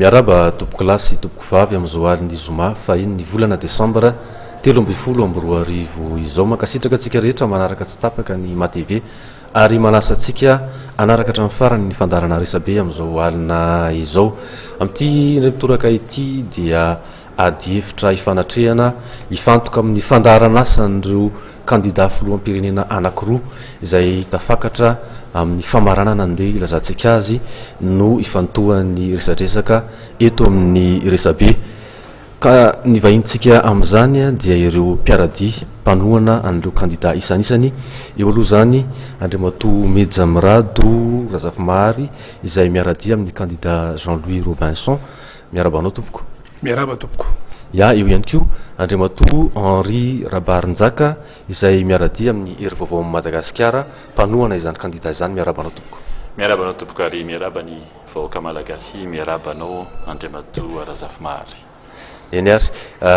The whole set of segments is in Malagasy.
Miaraba tompoko lasy tompoko vavy amin'izao alin'ny zoma fa iny ny volana desambra 2020 izao mankasitraka antsika rehetra manaraka tsy tapaka ny matv ary manasa antsika anaraka hatramin'ny farany ny fandarana resabe amin'izao alina izao amin'ity mitoraka ity dia ady hevitra ifanatrehana ifantoka amin'ny fandarana asan'ireo kandida filoham-pirenena anankiroa izay tafakatra amin'ny famaranana andeha ilazantsika azy no ifantohan'ny resadresaka eto amin'ny resabe ka ny vahintsika amin'izany dia ireo mpiaradia mpanohana an'ireo kandida isanisany eo aloha zany Andriamatoa Mejamirado Razafimahary izay miaradia amin'ny kandida Jean-Louis Robinson. Miarabanao tompoko. Miaraba tompoko. Ya eo ihany koa Andriamatoa Henri Rabarinjaka izay miaradia amin'ny hery vaovao Madagasikara mpanohana izany kandida izany. Miarabanao tompoko. Miarabanao tompoko ary miaraba ny vahoaka malagasy, miarabanao Andriamatoa Razafimahary. Eny ary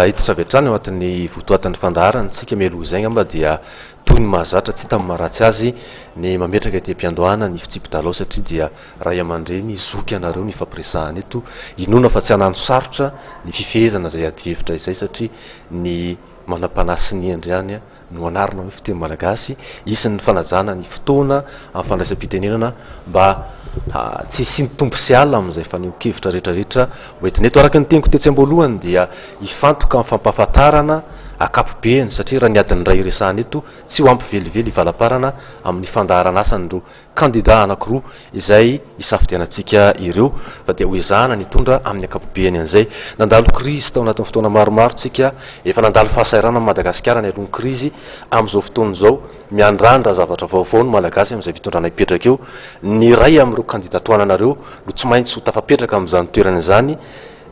hiditra avy hatrany ao anatin'ny votoatan'ny fandaharana tsika mialoha izay ngamba dia toy ny mahazatra tsy tamin'ny maharatsy azy ny mametraka ety am-piandohana ny fitsipidalao satria dia ray aman-dreny zoky anareo ny fampiresahana eto inona fa tsy hanano sarotra ny fifehezana izay ady hevitra izay satria ny manam-panasy ny andriany no anarina hoe fiteny malagasy isan'ny fanajana ny fotoana amin'ny fandraisam-pitenenana mba tsy sy ny tompo sy alina amin'izay faneho-kevitra rehetrarehetra hoentiny eto. Araka ny teniko tetsy am-boalohany dia ifantoka amin'ny fampahafantarana akapobeany satria raha ny adiny ray resahana eto tsy ho ampivelively ivalaparana amin'ny fandaharana asan'ireo kandida anankiroa izay isafidianantsika ireo fa dia hoezahana ny tondra amin'ny akapobeany an'izay. Nandalo krizy tao anatin'ny fotoana maromaro tsika efa nandalo fahasairana amin'ny Madagasikara ny alohan'ny krizy amin'izao fotoana izao miandrandra zavatra vaovao ny malagasy amin'izay fitondrana hipetraka eo ny ray amin'ireo kandidatoananareo no tsy maintsy ho tafapetraka amin'izany toerana izany.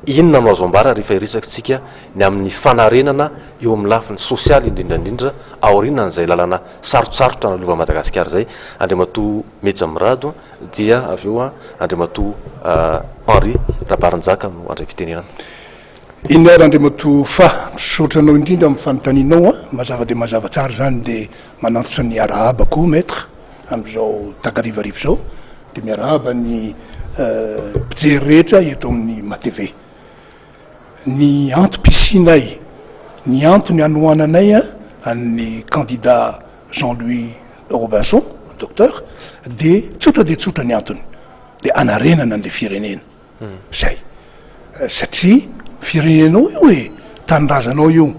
Inona no azo ambara rehefa iresakantsika ny amin'ny fanarenana eo amin'ny lafiny sosialy indrindrandrindra aorinan'izay lalana sarotsarotra nalova Madagasikara zay. Andriamatoa Mejamirado dia avy eo Andriamatoa Henri Rabarinjaka no andray fitenenana. Iny ary Andriamatoa fa misotranao indrindra amin'ny fanontanianao mazava dia mazava tsara zany dia manantitra ny arahabako maître amin'izao takarivarivo zao dia miarahaba ny mpijery rehetra eto amin'ny matv. Ny antom-pisinay ny antony anohananay amin'ny candidat Jean-Louis Robinson docteur dia tsotra ny antony dia anarenana an'le firenena zay satria firenenao io hoe tanyrazanao io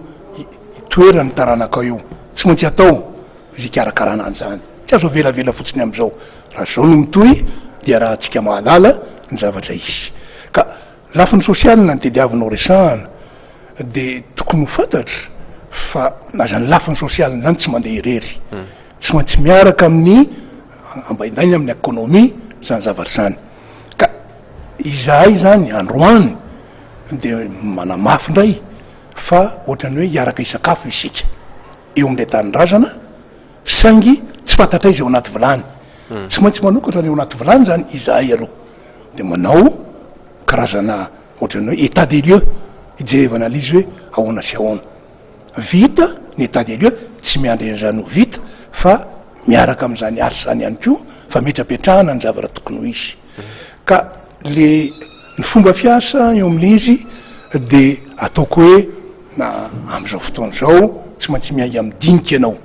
toerany taranaka io tsy maintsy atao izy karakarana an'izany tsy azo velavela fotsiny amin'izao raha zao no mitohy dia raha antsika mahalala ny zavatra izy ka lafiny sosialy na ny tediavinao resahana dia tokony ho fantatra fa nazany lafiny sosialy zany tsy mandeha irery tsy maintsy miaraka amin'ny ambaindainy amin'ny ekônomia zany zavatra zany ka izahay zany androany dia manamafy indray fa ohatrany hoe hiaraka isakafo isika eo amin'ilay tanindrazana saingy tsy fantatra izy eo anaty vilany tsy maintsy manokatra ny eo anaty vilany zany izahay aloha dia manao karazana ohatrany hoe état des lieux hijerevana alizy hoe ahoana sy ahoana vita ny état des lieux tsy miandry an'izany ho vita fa miaraka amin'izany asa zany ihany koa fa metrapetrahana ny zavatra tokony ho izy ka le ny fomba fiasa eo amin'le izy dia ataoko hoe na amin'izao fotoana zao tsy maintsy miainga amin'ny dinika ianao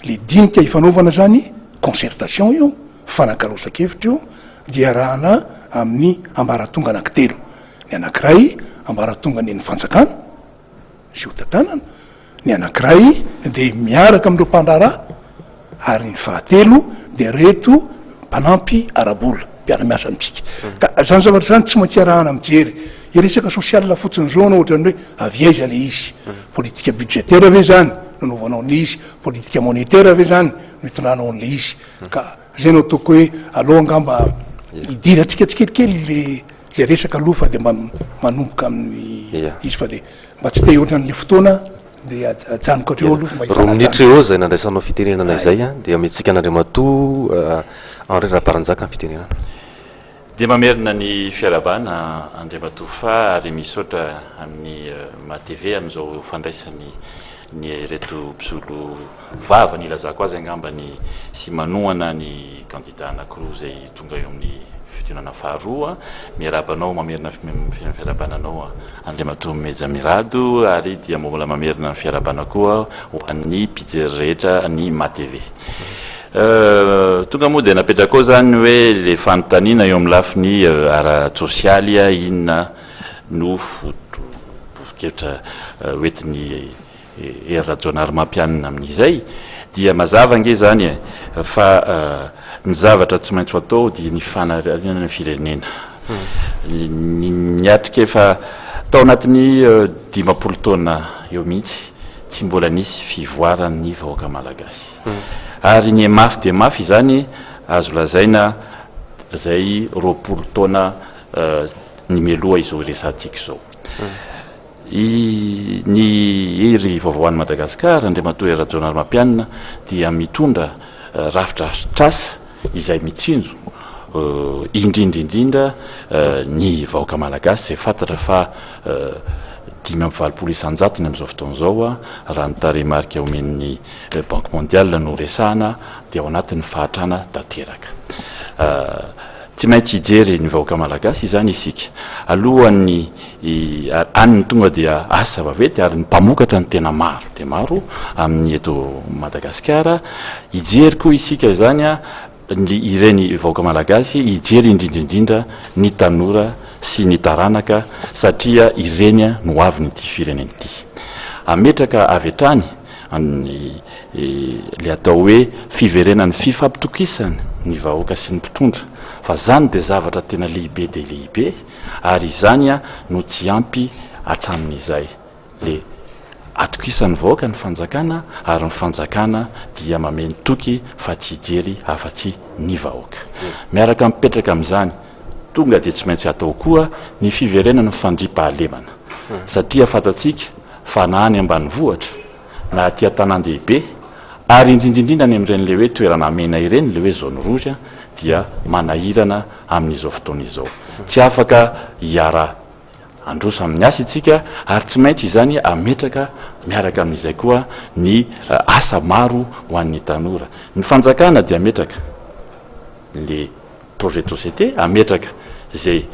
le dinika ifanaovana zany concertation io fanankarosakevitra io dia rahana amin'ny ambaratonga anankitelo ny anankiray ambaratonga ny fanjakana sy hotantanana ny anankiray dia miaraka amin'ireo mpandrara ary ny fahatelo dia reto mpanampy arabola mpiara-miasa amitsika ka zany zavatra zany tsy maintsy arahana mijery iresaka sosialina fotsiny zao na ohatrany hoe aviaiza le izy politika budgétaire ave zany nanaovanao le izy politika monétaire ave zany no hitondranao an'le izy ka zay no ataoko hoe aloha angamba idiry atsika tsikelikely le resaka aloha fa dia manomboka amin'ny izy fa dia mba tsy te ohatran'le fotoana dia ajanoko atreo aloha roa minitra eo zay nandraisanao fitenenana izay dia ametsika an'Andriamatoa Henri Rabarinjaka ny fitenenana. Dia mamerina ny fiarabana Andriamatoa fa ary misaotra amin'ny matv amin'izao fandraisany ny reto mpisolo vava ny ilazako azy angamba ny sy manohana ny candidat anankiroa zay tonga eo amin'ny fidinana faharoa miarabanao mamerina fiarabananao Andriamatoa Mejamirado ary dia mbola mamerina ny fiarabana koa ho an'ny mpijery rehetra ny MATV. Tonga moa dia napetraka koa zany hoe le fanontaniana eo amin'ny lafiny ara-tsosialy inona no foto-kevitra hoentin'ny rajonary mampianina amin'izay dia mazava nge zany fa ny zavatra tsy maintsy atao dia ny fanariana ny firenena. Niatrika efa tao anatin'ny 10 taona eo mihitsy tsy mbola nisy fivoaran'ny vahoaka malagasy. Ary ny mafy dia mafy zany azo lazaina zay 20 taona ny meloha izao resantsika izao. Ny hery vaovao an'i Madagasikara Andriamatoa rajonary mampianina dia mitondra rafitra trasa izay mitsinjo indrindra ny vahoaka malagasy zay fantatra fa 520 isan-jatony amin'izao fotoan'izao raha ny tarehimarika omen'ny Banque mondiale no resahana dia ao anatin'ny fahatrana tanteraka. Tsy maintsy hijery ny vahoaka malagasy izany isika alohan'ny aniny tonga dia asa vaventy ary ny mpamokatra ny tena maro dia maro amin'ny eto Madagasikara. Hijery koa isika izany ireny vahoaka malagasy hijery indrindrindrindra ny tanora sy ny taranaka satria ireny no avy nyity fireneny ity. Ametraka avy hatrany le atao hoe fiverenan'ny fifampitokisana ny vahoaka sy ny mpitondra fa zany dia zavatra tena lehibe dia lehibe ary izany no tsy ampy hatramin'izay le atokisan'ny vahoaka ny fanjakana ary ny fanjakana dia mameno toky fa tsy hijery afa-tsy ny vahoaka. Miaraka mipetraka amin'izany tonga dia tsy maintsy atao koa ny fiverenana fandriampahalemana satria fantatsika fa na any ambanivohitra na aty an-tanan-dehibe ary indrindrindrindra ny amin'ireny le hoe toerana mena ireny le hoe zone rouge dia manahirana amin'izao fotoana izao. Tsy afaka hiara androso amin'ny asa itsika ary tsy maintsy izany ametraka miaraka amin'izay koa ny asa maro ho an'ny tanora. Ny fanjakana dia ametraka le projet de société, ametraka zay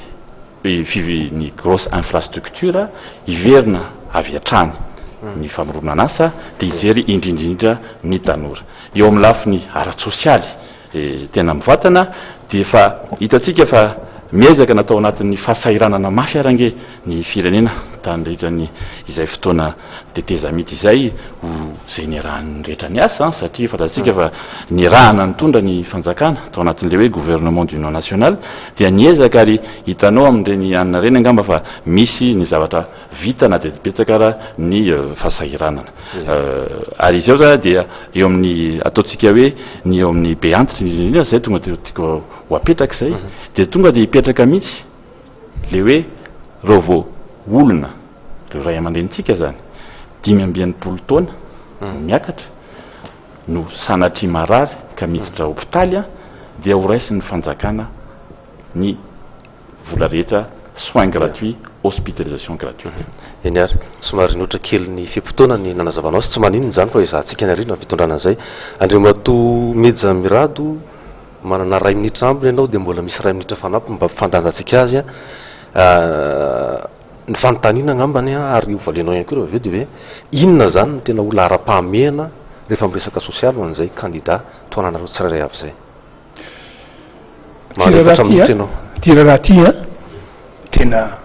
ny grosse infrastructure hiverina avy hatrany ny famoronana asa dia hijery indrindrindra ny tanora. Eo amin'ny lafiny ara-tsosialy tena mivatana dia fa hitatsika fa miezaka natao anatin'ny fahasahiranana mafy arange ny firenena tanrehetrany izay fotoana teteza mity izay ho zay ny rahan'ny rehetra ny asa satria fantatsika fa ny rahana nitondra ny fanjakana tao anatin'le hoe gouvernement d'union nationale dia niezaka ary hitanao amin'ireny anina reny angamba fa misy ny zavatra vita na dia betsaka raha ny fahasahiranana. Ary izao zany dia eo amin'ny ataontsika hoe ny eo amin'ny be antitra zay tonga dia tiako ho apetraka izay dia tonga dia hipetraka mihitsy le hoe reo olona reo ray aman-drenitsika zany 5 taona miakatra no sanatry marary ka miditra hopitaly dia ho raisin'ny fanjakana ny vola rehetra soins gratuits, hospitalisation gratuite. Eny ary somary notra kely ny fimpotona ny nanazavanao sy tsy maninona zany fa izantsika ny arina fitondrana izay. Andriamatoa Mejamirado manana 2 minitra ambiny ianao dia mbola misy 2 minitra fanampy mba mpifandanjantsika azy ny fanontaniana ngambany ary ovalenao ihany koa rehefa aveo dia hoe inona zany no tena olona ara-pahamehana rehefa miresaka sosialy ho an'izay candidat toananareo tsirairay avy izay. Tira raha ty tena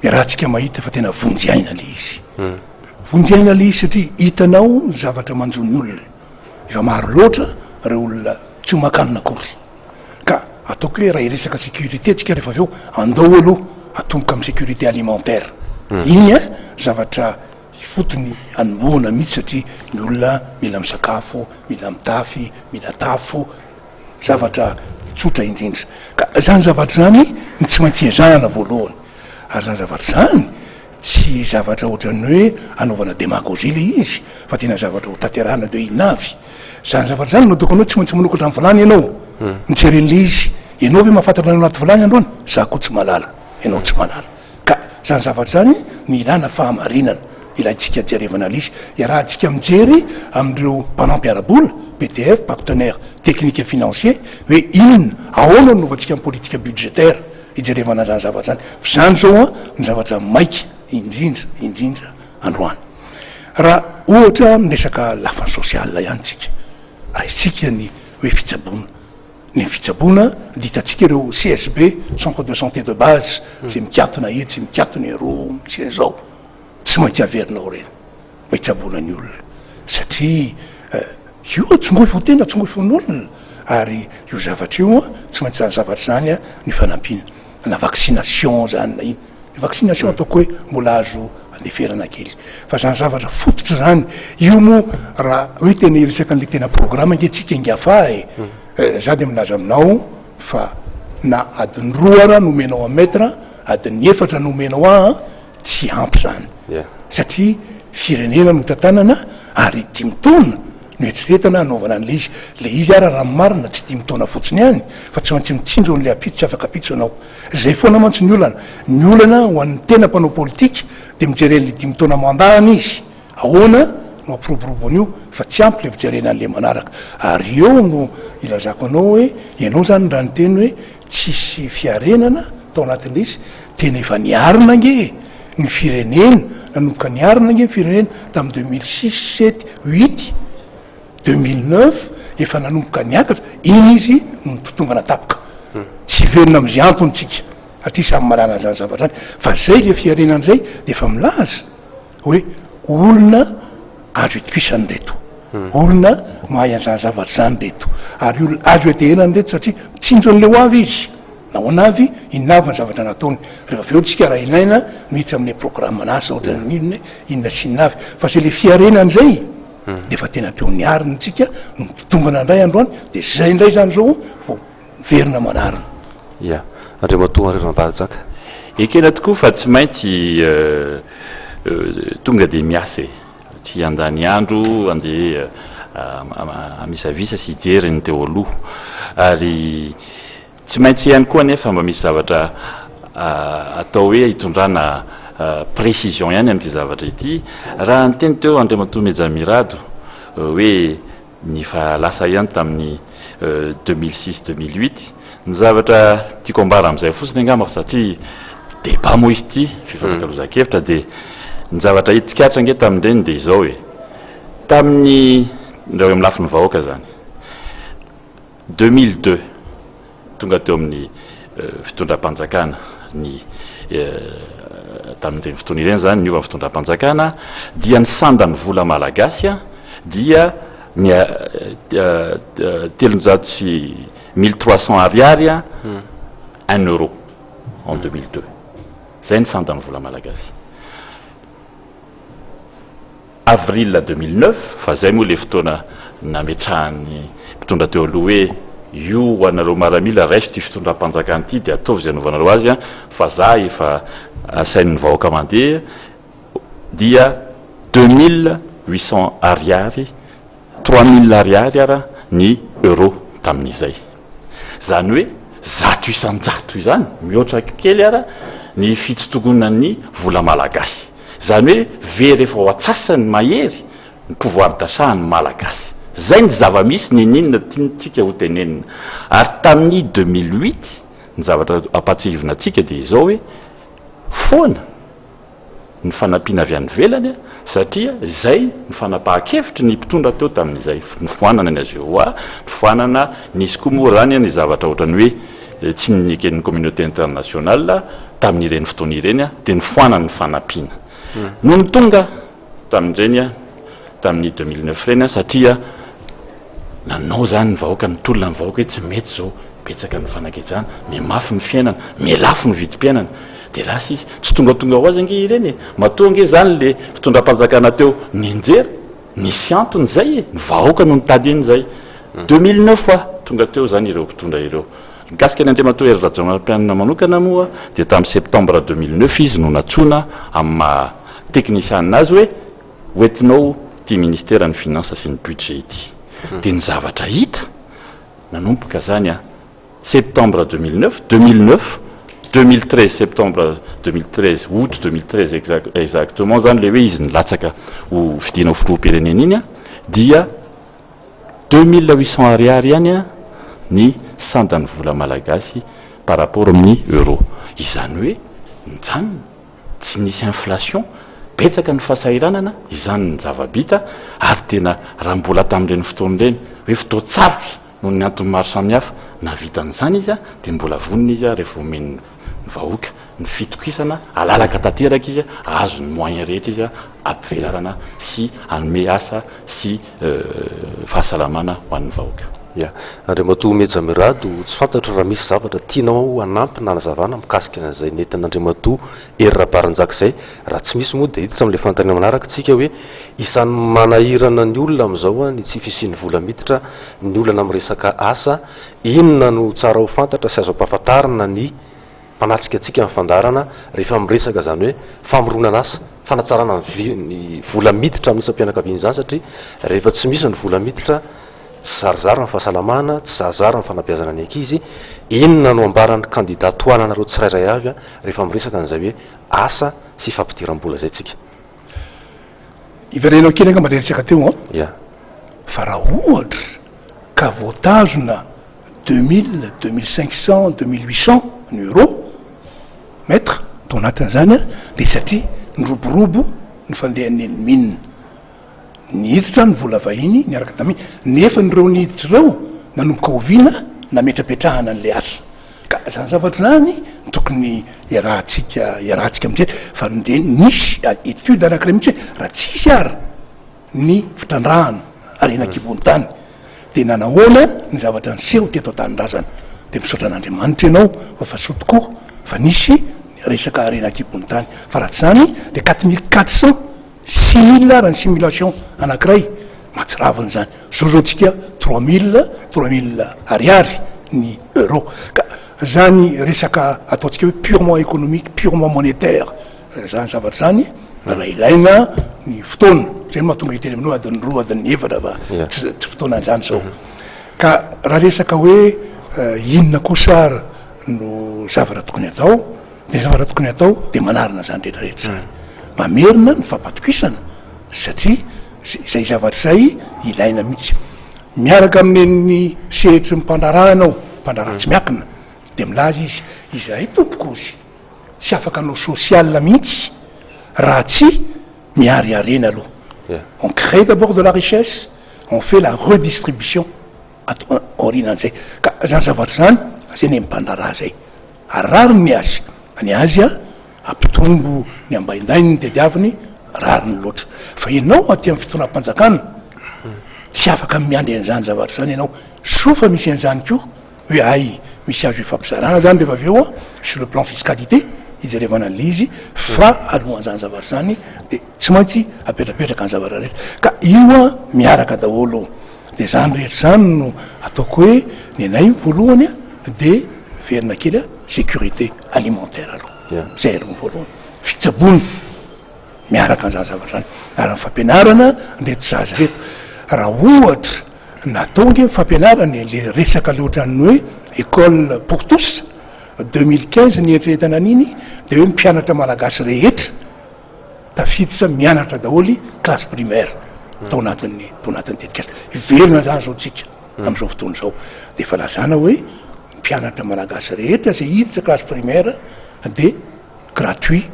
rahantsika mahita fa tena vonjyaina le izy vonjyaina le izy satria hitanao ny zavatra manjony olona efa maro loatra reo olona tsy homakanina kory ka ataoko hoe raha iresaka sécurité tsika rehefa aveo andao aloha atomboka amin'ny sécurité alimentaire iny zavatra fotony anomboana mihitsy satria ny olona mila misakafo, mila mitafy, mila tafo, zavatra tsotra indrindra ka zany zavatra zany ny tsy maintsy ezahana voalohany ary zany zavatra zany tsy zavatra ohatrany hoe anaovana démagogie le izy fa tena zavatra ho tanterahana de inavy zany zavatra zany no tokony hoe tsy maintsy manokatra amin'ny vilany ianao nitseren'le izy ianao hoe mahafantatra ny anaty vilany androany za koa tsy malala ianao tsy malala ka zany zavatra zany ny ilana fahamarinana ilayntsika jerevana lisy raha antsika mijery amin'ireo mpanampiarabola pdf partenaire technique et financier hoe inona ahoana novantsika amin'ny politika budgétaire ijerevana zany zavatra zany zany zao a ny zavatra maika indrindra androany raha ohatra miresaka lafany sosiala ihany tsika aitsika ny hoe fitsabona ny fitsabona ditatsika ireo csb centre de santé de base zay mikatona ety sy mikatona ero misy zao tsy maintsy averinao reny mba hitsabona ny olona satria io tsongoy fotena tsongoy fon'olona ary io zavatra io a tsy maintsy zany zavatra zany a ny fanampina na vaccination zany na iny ny vaccination ataoko hoe mbola azo andeferana kely fa zany zavatra fototra zany io moa raha hoe tena resaka an'le tena programme nketsika ingafa za de milaza aminao fa na adiny roara nomenao a metre adiny efatra nomenao a tsy ampy zany satria firenena no tantanana ary dimitaona no etretana anaovana an'le izy le izy ara raha marina tsy dimitaona fotsiny ihany fa tsy maintsy mitsinjo n'le apitso tsy afaka apitso anao zay foana mantsy ny olana ho an'ny tena mpanao politika de mijeren'le dimitaona mandahana izy ahoana no ampiroboroboan'io fa tsy ampy le mijerena an'le manaraka ary eo no ilazako anao hoe ianao zany raha ny teny hoe tsisy fiarenana tao anatin'le izy tena efa niarina nge ny firenena nanomboka niarina nge ny firenena tamy 2006 7 8 2009 efa nanomboka niakatra iny izy nototongana tapoka tsy verina am'zay antonytsika satria samy malana zany zavatra zany fa zay le fiarenan'zay de efa milaza hoe olona azo etokisan'ny reto olona mahay an'zany zavatra zany reto ary olona azo etehenany reto satria mitsinjo an'le ho avy izy nahoana avy inavy ny zavatra nataony rehefa aveo tsika raha ilaina mihitsy amin'le programme anazy ohatra ninona inona sy inavy fa zay le fiarenan'zay de fa tena teo niarina tsika no mitotongana indray androany de zay indray zany zao vo verina manarina andre matoa revanambaratsaka ekena tokoa fa tsy maintsy tonga de miasa tsy andany andro andeha amisavisa sy hijeriny teo aloha ary tsy maintsy ihany koa nefa mba misy zavatra atao hoe hitondrana précision ihany am'ty zavatra ity raha nyteny teo andriamatoa mejamirado hoe ny fa lasa ihany tamin'ny 2006 2008 ny zavatra tiako ambara am'izay fotsiny angamako satria débat moa izy ty fifankaloza-kevitra de ny zavatra hitsikatra nge tamindreny de izao hoe tamin'ny ndreo amin'ny lafiny vahoaka zany 2002 tonga teo amin'ny fitondram-panjakana ny tamin'ireny fotoana ireny zany niova ny fitondram-panjakana dia ny sandany vola malagasy a dia ny 300 sy 1300 ariary a 1 euro en 2002 zay ny sandany vola malagasy avril 2009 fa zay moa le fotoana nametrahany mpitondra teo aloha hoe io ho anareo maramila raiso ty fitondram-panjakana ity de ataovy zay anovanareo azy a fa za efa asain'ny vahoaka mandeha dia 2800 ariary 3000 ariary ara ny euro tamin'izay zany hoe zato isanjato izany mihoatra kely ara ny fitsitogonany vola malagasy zany hoe very efa ho atsasany mahery ny pouvoir d'achat-ny malagasy zay ny zava-misy nininona tianytsika ho tenenina ary tamin'ny 2008 ny zavatra apatsihivina atsika de izao hoe foana ny fanampiana avy any velany satria zay ny fanapaha-kevitry ny mpitondra teo tamin'izay ny foanana ny azeoa ny foanana nisy koa moa rany ny zavatra ohatrany hoe tsy nikenin'ny communauté internationale tamin'ireny fotoana ireny a de ny foanana ny fanampiana no ny tonga tamin'ireny a tamin'ny 2009 reny a satria nanao zany ny vahoaka nytolona ny vahoaka hoe tsy mety zao petsaka ny fanaketsana me mafy ny fiainana me lafo ny vidim-piainana de lasa izy tsy tongatonga ho azy ange ireny matoa nge zany le fitondram-panjakana teo ninjery nisy antony zay ny vahoaka no nitady iny zay 2009 a tonga teo zany ireo mpitondra ireo mikasika ny andriamatoa hery rajaonam-pianana manokana moa de tamin'ny septembre 2009 izy no natsona amin'ny teknisianina azy hoe hoentinao ty ministera ny finance sy ny budget ity de ny zavatra hita nanomboka zany a septembre 2009 2013 septembre 2013 août 2013 exactement zany le hoe izy nilatsaka ho fidina ho filoam-pirenena iny a dia 2800 ariary ihany a ny sandany vola malagasy par rapport amin'ny euro. Izany hoe mijanona tsy nisy inflation, betsaka ny fahasahiranana, izany ny zava-bita ary tena raha mbola tamin'ireny fotoan'ireny hoe fotoa tsarotra noho ny antony maro samihafa navitan'izany izy a dia mbola vonina izy a rehefa omeny vahoaka ny fitokisana alalaka tanteraka izy a azo ny moyen rehetra izy a ampivelarana sy anome asa sy fahasalamana ho an'ny vahoaka. Ya Andriamatoa Mejamirado, tsy fantatro raha misy zavatra tianao hanampy na nazavana mikasika an'izay nentin'Andriamatoa Herirabaranjaka izay. Raha tsy misy moa dia hiditra amin'ilay fanontaniana manaraka tsika hoe isan'ny manahirana ny olona amin'izao ny tsy fisian'ny vola miditra, ny olana amin'ny resaka asa, inona no tsara ho fantatra sy azo ampahafantarana ny manatrika antsika amin'ny fandarana rehefa miresaka zany hoe famoronana asa, fanatsarana ny vola miditra amin'ny isam-pianakaviana izany, satria rehefa tsy misy ny vola miditra tsy zarizary ny fahasalamana, tsy zarizary ny fanabeazana ny ankizy. Inona no ambaran'ny kandida toananareo tsirairay avy a rehefa miresaka an'izay hoe asa sy fampidiram-bola zay tsika. Iverenao kely anga maleritsaka teo ya fa raha ohatra ka voatazona 2000, 2500, 2800 ny euro mètre tao anatin'izany a dia satria nyroborobo ny fandehan'ny minina nihiditra ny vola vahiny niaraka taminy nefa nyreo nihiditra ireo nanomboka oviana nametrapetrahana n'le asa ka zany zavatra zany tokony iarahantsika amin'izay fa de nisy étude anankiray mihitsy hoe raha tsisy ary ny fitrandrahana arenakibony tany dia nanahoana ny zavatra niseho teto an-tanindrazana dia misaotra an'Andriamanitra ianao fa soa tokoa fa nisy resaka arenakibony tany fa raha tsy zany dia 4400 6000 raha ny simulation anankiray mahatsiraviny zany zao tsika 3000 ariary ny euro ka zany resaka ataontsika hoe purement économique, purement monétaire zany zavatra zany raha ilaina ny fotoana zay mahatonga hiteny aminao adiny roa adiny efatra fa tsy fotoanan'izany zao ka raha resaka hoe inona kosa no zavatra tokony atao dia zavatra tokony atao dia manarina zany rehetrarehetra zany mamerina ny fampatokisana satria izay zavatra zay ilaina mihitsy miaraka amin'ny sehetry mpandrarahanao mpandraraha tsy miakina dia milaza izy izahay tompoko izy tsy afaka anao sosiala mihitsy raha tsy miariarena aloha. On crée d'abord de la richesse, on fait la redistribution orinan'izay ka zany zavatra zany zay ny mpandraraha zay arariny ny azy ny azy a ampitombo ny ambaindainy ny tediaviny rariny loatra fa ianao aty amin'ny fitonam-panjakana tsy afaka miandry an'izany zavatra zany ianao sofa misy an'izany koa hoe ay misy azo efampizarana zany rehefa avy eo a sur le plan fiscalité ijerevana an'izy fa alohan'izany zavatra zany dia tsy maintsy apetrapetraka ny zavatra rehetra ka io a miaraka daholo dia zany rehetra zany no ataoko hoe ny anay voalohany a dia verina kely a sécurité alimentaire aloha zay aloha voalohany fitsabony miaraka an'izany zavatra zany ary ny fampianarana nreto zazy reto raha ohatra nataonge fampianarana le resaka loatran'ny hoe école pour tous 2015 ny eritreretana an'iny dia hoe mpianatra malagasy rehetra tafiditra mianatra daholy classe primaire tao anatin'ny tetikasa iverina zany zao tsika amin'izao fotoana izao dia fa lazana hoe mpianatra malagasy rehetra zay hiditra classe primaire dia gratuit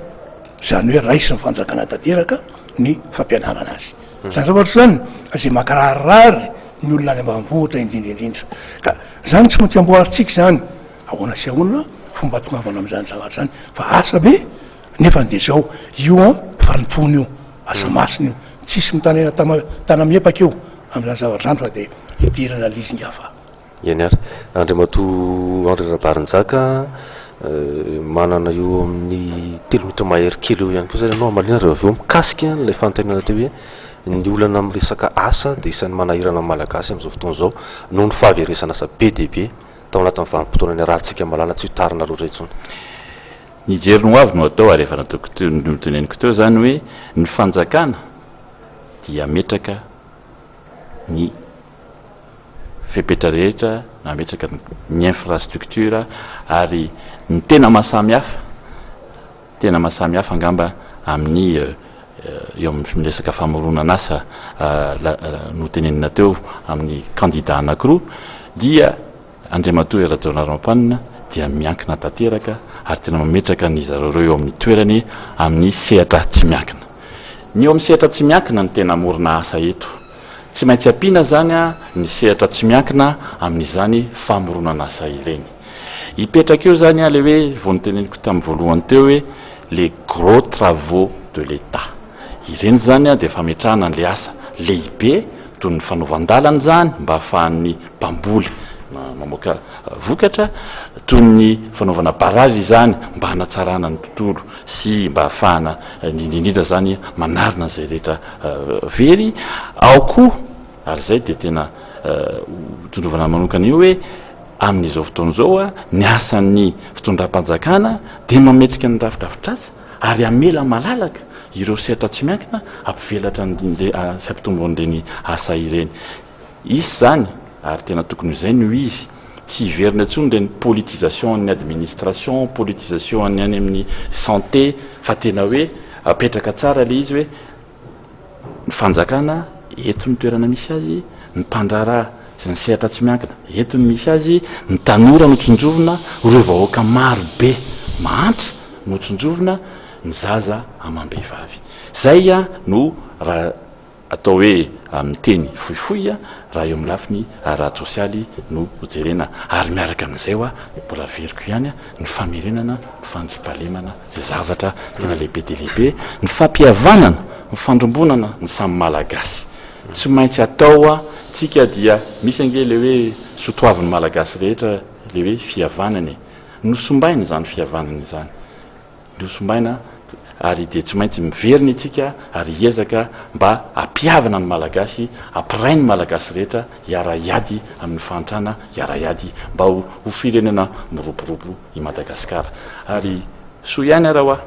zany hoe raisy ny fanjakana tanteraka ny fampianarana azy zany zavatra zany zay makararirary ny olona any ambanivohitra indrindraindrindra ka zany tsy maintsy amboaritsika zany ahoana sy ahoana fomba tongavana amin'izany zavatra zany fa asa be nefa dia zao io a fanompony io asa masina io tsisy mitanena tana miepaka eo amin'izany zavatra zany fa dia hidirana lizingafa iany ary Andriamatoa Henri Rabarinjaka manana eo amin'ny 3 minitra mahery kely eo ihany koa zay anao amalina rehefa avy eo mikasika n'ilay fanontaniana teo hoe ny olana amin'ny resaka asa dia isan'ny manahirana malagasy amin'izao fotoana izao noho ny fahaveresana asa be dia be tao anatin'ny vanim-potoana ny rahantsika malala tsy hotarina loatra intsony. Ny jery no avy no atao ary efa nataoko teo noteneniko teo zany hoe ny fanjakana dia metraka ny fepetra rehetra nametraka ny infrastructure ary ny tena mahasamihafa angamba amin'ny eo am'resaka famoronana asa no tenenina teo amin'ny candidat anankiroa dia Andriamatoa Rajaonaramapanina dia miankina tanteraka ary tena mametraka ny zareo eo amin'ny toerany amin'ny sehatra tsy miankina. Ny eo amin'ny sehatra tsy miankina ny tena morona asa eto. Tsy maintsy ampiana zany ny sehatra tsy miankina amin'izany famoronana asa ireny. Ipetraka eo zany le hoe vao niteneniko tamin'ny voalohany teo hoe les gros travaux de l'État. Ireny zany dia fametrahana an'le asa lehibe toy ny fanaovan-dalana zany mba ahafahan'ny mpamboly mamoaka vokatra, toy ny fanaovana barrage zany mba hanatsarana ny tontolo sy mba ahafahana indrindra zany manarina zay rehetra very ao koa. Ary zay dia tena tondrovana manokana io hoe amin'izao fotoana zao ny asan'ny fitondram-panjakana dia mametrika ny rafidrafitr'asa ary amela malalaka ireo sehatra tsy miankina ampivelatra sy ampitomboan'ireny asa ireny. Isy zany ary tena tokony izay no izy tsy hiverina intsony reny politisation amin'ny administration, politisation any amin'ny santé, fa tena hoe apetraka tsara le izy hoe ny fanjakana eto ny toerana misy azy, ny mpandraraha sy ny sehatra tsy miankina eto ny misy azy, ny tanora no tsonjovina, ireo vahoaka maro be mahantra no tsonjovina, ny zaza amam-behivavy. Zay no raha atao hoe amin'ny teny fohifohy raha eo amin'ny lafiny araha sosialy no hojerena. Ary miaraka amin'izay mbola veriko ihany ny famerenana, ny fandripahalemana zay zavatra tena lehibe dia lehibe, ny fampihavanana, ny fandrombonana ny samy malagasy. Tsy maintsy atao tsika dia misy ange le hoe sotoavin'ny malagasy rehetra le hoe fihavanany, nosombaina zany fihavanana izany, nosombaina ary dia tsy maintsy miverina itsika ary hiezaka mba ampihavana ny malagasy, ampiray ny malagasy rehetra hiara-iady amin'ny fantrana, hiara-iady mba ho firenena miroporopo i Madagasikara. Ary soa ihany raha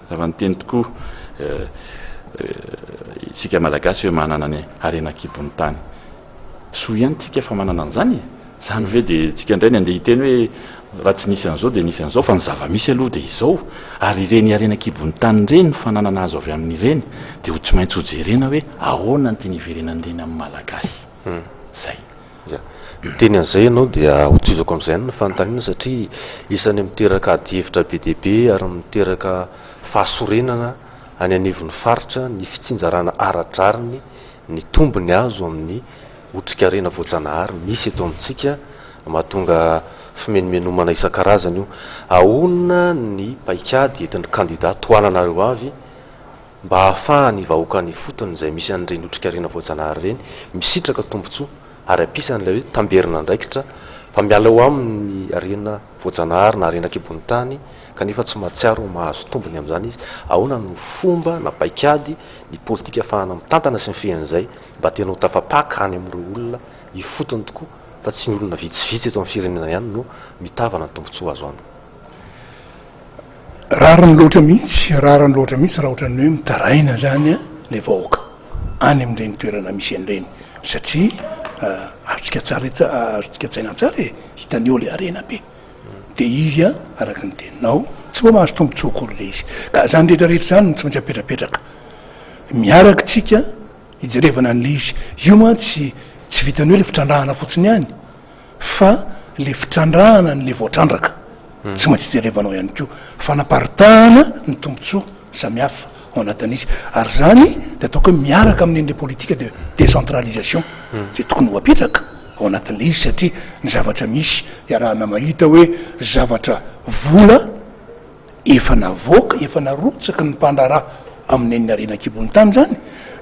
zava-niteny tokoa isika malagasy hoe manana ny harena kibon'ny tany. Soa ihany tsika fa manana an'izany zany ve dia tsika indray ny andeha hiteny hoe raha tsy nisy an'izao dia nisy an'izao, fa ny zava-misy aloha dia izao. Ary ireny harena kibon'ny tany ireny ny fananana azo avy amin'ireny dia ho tsy maintsy hojerena hoe ahoana ny teny iverenandreny amin'ny malagasy. Zay teny an'izay ianao dia hotoizako amin'izay ny fanontaniana satria isany miteraka adihevitra be dehibe ary miteraka fahasorenana any anivon'ny faritra ny fitsinjarana aradrariny ny tombony azo amin'ny otrikarena voajanahary misy eto amintsika mahatonga fimenomenomana isan-karazany io. Ahonina ny paikady entin'ny candidat toananareo avy mba ahafahany vahoaka ny fotony izay misy an'ireny otrikarena voajanahary reny misitraka tombontsoa ary ampisan'ilay hoe tamberina ndraikitra fa miala ho amin'ny arena voajanahary na arena kibon'ny tany kanefa tsy mahatsiaro mahazo tombony amin'izany izy. Ahoana no fomba na paikady ny politika ahafahana mitantana sy ny fehan'izay mba tena ho tafapaka any amin'ireo olona ifotony tokoa fa tsy ny olona vitsivitsy eto amin'ny firenena ihany no mitavana ny tombontsoa azo aminy. Rariny loatra mihitsy raha ohatra ny hoe mitaraina zany le vahoaka any amin'ireny toerana misy an'ireny satria azontsika tsaina tsara hitany eo le arena be dia izy araka ny teninao tsy mba mahazo tombontsoa akory le izy. Ka zany rehetrarehetra zany no tsy maintsy apetrapetraka miaraka tsika hijerevana an'le izy. Io ma tsy vitany hoe le fitrandrahana fotsiny ihany fa le fitrandrahana n'le voatrandraka tsy maintsy hijerevanao ihany koa fanaparitahana ny tombontsoa samihafa ao anatin'izy. Ary zany dia ataoko hoe miaraka amin'n'le politika de décentralisation zay tokony ho apetraka ao anatin'le izy satria ny zavatra misy iarahana mahita hoe zavatra vola efa navoaka efa narotsaka ny mpandraraha amin'n'ny arena kibon'ny tany zany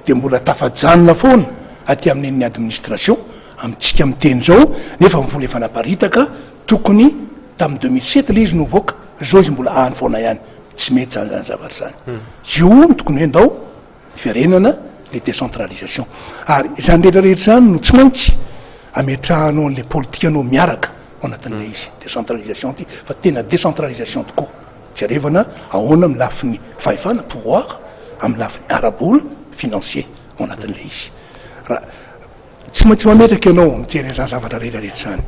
dia mbola tafajanona foana aty amin'n'ny administration amitsika miteny zao nefa mivola efa naparitaka tokony tamin'ny 2007 le izy novoaka zao izy mbola ahany foana ihany tsy mety zany zavatra zany. Io no tokony hoe ndao firenana le décentralisation. Ary zany rehetrarehetra zany no tsy maintsy ametrahanao an'le politikanao miaraka ao anatin'le izy décentralisation ty fa tena décentralisation tokoa jerevana ahoana amin'ny lafiny fahefana pouvoir amin'ny lafiny arabola financier ao anatin'le izy. tsy maintsy mametraka ianao mitery zany zavatra rehetrarehetra zany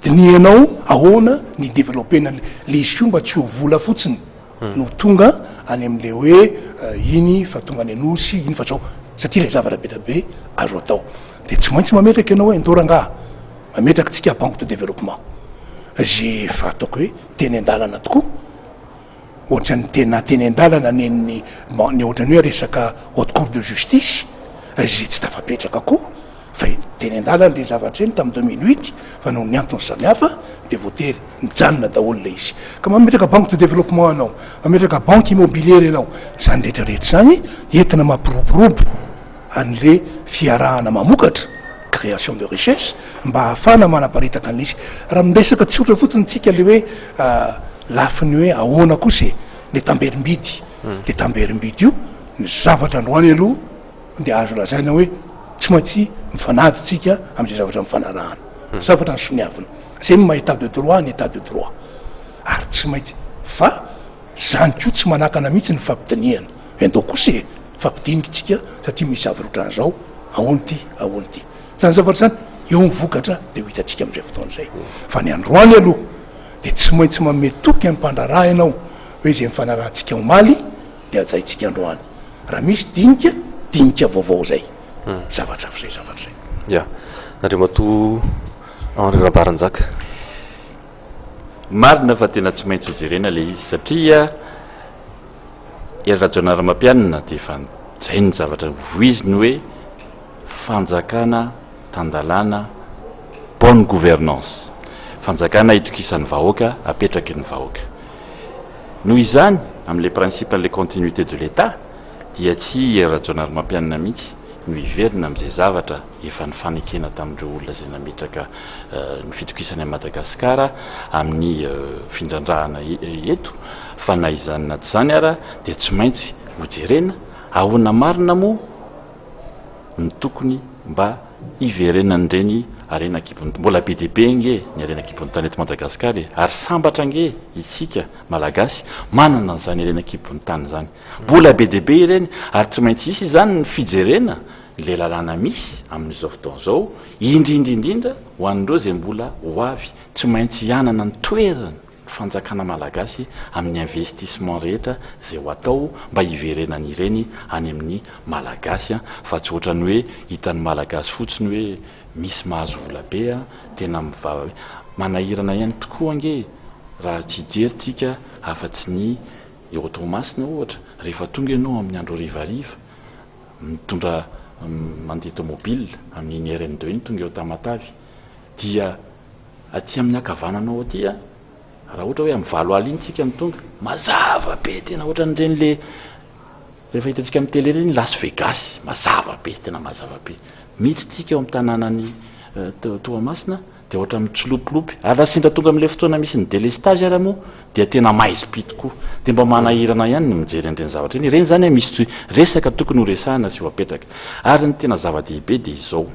dinianao ahoana ny développena le izy ko mba tsy ho vola fotsiny no tonga any am'le hoe iny fa tonga any anosy iny fa zao satria le zavatra betabe azo atao de tsy maintsy mametraky ianao hoe ndoranga mametraky tsika banque de développement zay fa ataoko hoe teny an-dalana tokoa ohatrany tena teny an-dalana neny ohatrany hoe resaka haute cour de justice zay tsy tafapetraka koa fa teny an-dalana le zavatra eny tamin'ny 2008 fa no niantony samihafa de voatery mijanona daholo le izy ka mametraka banque de développement anao mametraka banque immobilière ianao zany rehetrarehetra zany entina mampiroborobo an'le fiarahana mamokatra création de richesse mba ahafana manaparitaka an'le izy raha miresaka tsotra fotsiny tsika le hoe lafiny hoe ahoana kosy le tamberimbidy le tamberimbidy io ny zavatra androany aloha de azo lazaina hoe tsy maintsy mifanady tsika am'izay zavatra mifanarahana zavatra ny soniavina zay maha état de droit ny état de droit ary tsy maintsy fa zany ko tsy manakana mihitsy ny fampidiniana endao kosy fampidiniky tsika satria misy zavatra ohatrany zao ahoany ty zany zavatra zany eo mivokatra de ho hitatsika am'izay fotoana zay fa ny androany aloha de tsy maintsy mametoky am'mpandraraha ianao hoe zay mifanarahantsika omaly de ajaitsika androany raha misy dinika vaovao zay zavatra zay ya nandre mato anrerabaranjaka marina fa tena tsy maintsy hojerena le izy satria erajonara-mampianina de efa zay ny zavatra voiziny hoe fanjakana tandalana bonne gouvernance fanjakana itokisan'ny vahoaka apetraky ny vahoaka noho izany am'le principe le continuité de l'état dia tsy erajonara-mampianina mihitsy no iverina am'izay zavatra efa ny fanekena tamindreo olona zay nametraka ny fitokisany amin'ny Madagasikara amin'ny findrandrahana eto fa na izany na tsy zany ara de tsy maintsy hojerena ahoana marina moa ny tokony mba iverenan'ireny arenakipony mbola be deabe nge ny arenakipony tany eto Madagasikara ary sambatra nge isika malagasy manana n'zany arenakipony tany zany mbola be deabe ireny ary tsy maintsy isy zany ny fijerena le lalàna misy amin'izao fotoana zao indrindrindrindra ho an'ireo zay mbola ho avy tsy maintsy hianana ny toerana fanjakana malagasy amin'ny investissement rehetra zay ho atao mba hiverenan'ireny any amin'ny malagasy fa tsy ohatrany hoe hitan'ny malagasy fotsiny hoe misy mahazo volabe tena mivava hoe manahirana ihany tokoa nge raha tsy hijeritsika afa-tsy ny eotomasina ohatra rehefa tonga ianao amin'ny andro rivariva mitondra mandeha tomobile amin'ny RN2 iny tonga eo tamatavy dia aty amin'ny akavananao atya raha ohatra hoe am'valo aly iny tsika mitonga mazava be tena ohatran'ireny le rehefa hitatsika amin'ny tele reny Las Vegas mazava be tena mazava be miditsy tsika eo amin'ny tanànany Toamasina de ohatra mitsolopolopy ary raha sindra tonga am'le fotoana misy ny délestage ara moa dia tena maizy-py tokoa de mba manahirana ihany ny mijery an'ireny zavatra eny ireny zany misy resaka tokony ho resahana sy ho apetraka ary ny tena zava-dehibe de izao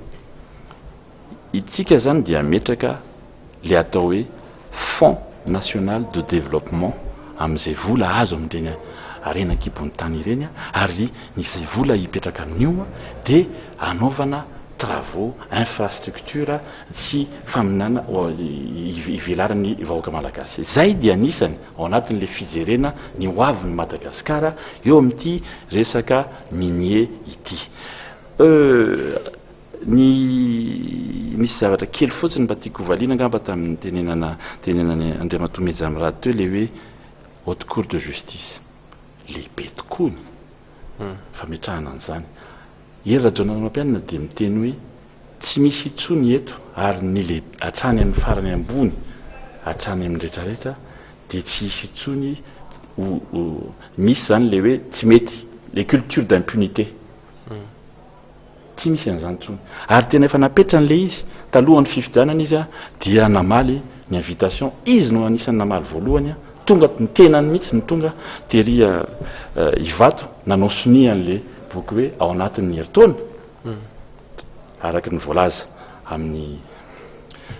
itsika zany dia metraka le atao hoe fonds national de développement am'izay vola azo amin'ireny arenakipony tany ireny ary nisy vola hipetraka amin'io de anaovana travaux infrastructure sy faminana ivelarany vahoaka malagasy zay dia anisany ao anatin'le fijerena ny hoavin'ny Madagasikara eo amin'ity resaka minier ity misy zavatra kely fotsiny mba tiako hovaliana ngamba tamin'ny tenenany Andriamatomeja amin'ny raha teo le hoe haute cour de justice lehibe tokoa ny fametrahana an'izany erajonara-mampianina de miteny hoe tsy misy itsony eto ary nyle hatrany amin'ny farany ambony hatrany amin'ny rehetrarehetra de tsy isy itsony misy zany le hoe tsy mety le culture d'impunité tsy misy an'izany tsony ary tena efa napetrany le izy talohan'ny fifidianana izy dia namaly ny invitation izy no anisany namaly voalohany tonga ny tenany mihitsy ny tonga tery ivato nanao sonian'le boky hoe ao anatin'ny heritaona araky ny voalaza amin'ny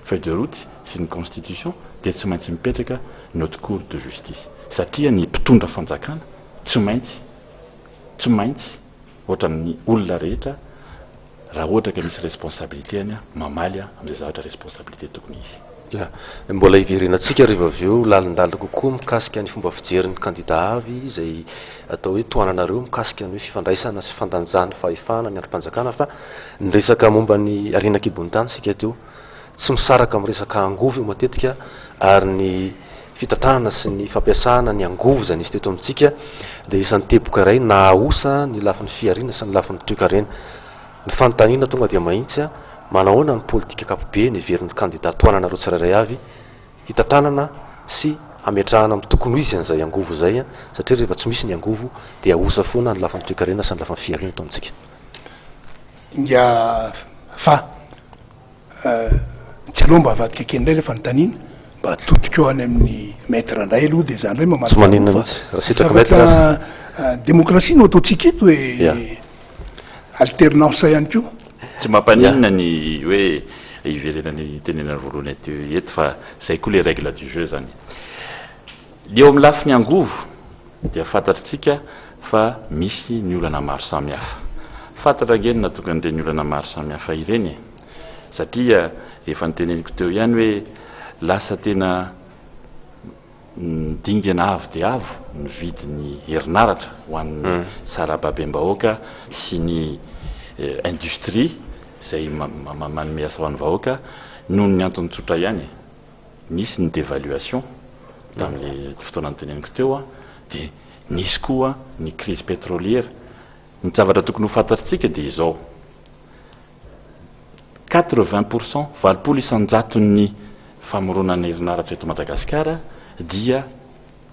feuille de route sy ny constitution de tsy maintsy mipetraka ny haute cour de justice satria ny mpitondra fanjakana tsy maintsy ohatran'ny olona rehetra raha ohatra ka misy responsabilité any a mamaly a am'izay zavatra responsabilité tokony izy ia mbola hiverenantsika rehefa avy eo lalindala kokoa mikasika ny fomba fijeriny kandida avy izay atao hoe toananareo mikasika ny hoe fifandraisana sy fandanjany fahefana ny androm-panjakana fa ny resaka momba ny arenan-kibony-tany sika teo tsy misaraka amin'ny resaka angovo io matetika ary ny fitantanana sy ny fampiasana ny angovo zany izy teto amintsika dia isan'ny teboka iray na osa ny lafin'ny fiarina sy ny lafin'ny toekarena ny fanontaniana tonga dia mahitsy a manahoana ny politika kapobe ny veriny kandida toananareo tsirairay avy hitantanana sy ametrahana amin'ny tokony ho izy an'izay angovo zay a satria rehefa tsy misy ny angovo dia osa foana ny lafin'ny toekarena sy ny lafin'ny fiarina to amintsika inga fa tsy aloha mba avadika kenindray rehefa nytanina mba totiko any amin'ny maître indray aloha dia zany hoe tsy manina mihitsy raha sitraka maître démocratie no ataontsika eto hoe alternance ihany koa tsy mampaninona ny hoe iverenany tenenany voalohany eto fa zay koa le règle du jeu zany leo amin'ny lafiny angovo dia fantatritsika fa misy ny olana maro samihafa fantatra ngeny natokany ny olana maro samihafa ireny satria efa nyteneniko teo ihany hoe lasa tena dingana avo dia avo ny vidiny herinaratra ho an'ny sarababem-bahoaka sy ny industrie zay manome asa ho an'ny vahoaka noho ny antony tsotra ihany nisy ny dévaluation tamin'le fotoana nyteneniko teo a dia nisy koa ny crise pétrolière ny zavatra tokony ho fantatritsika dia izao 80% valopolo isanjaton'ny famoronana herinaratra eto Madagasikara dia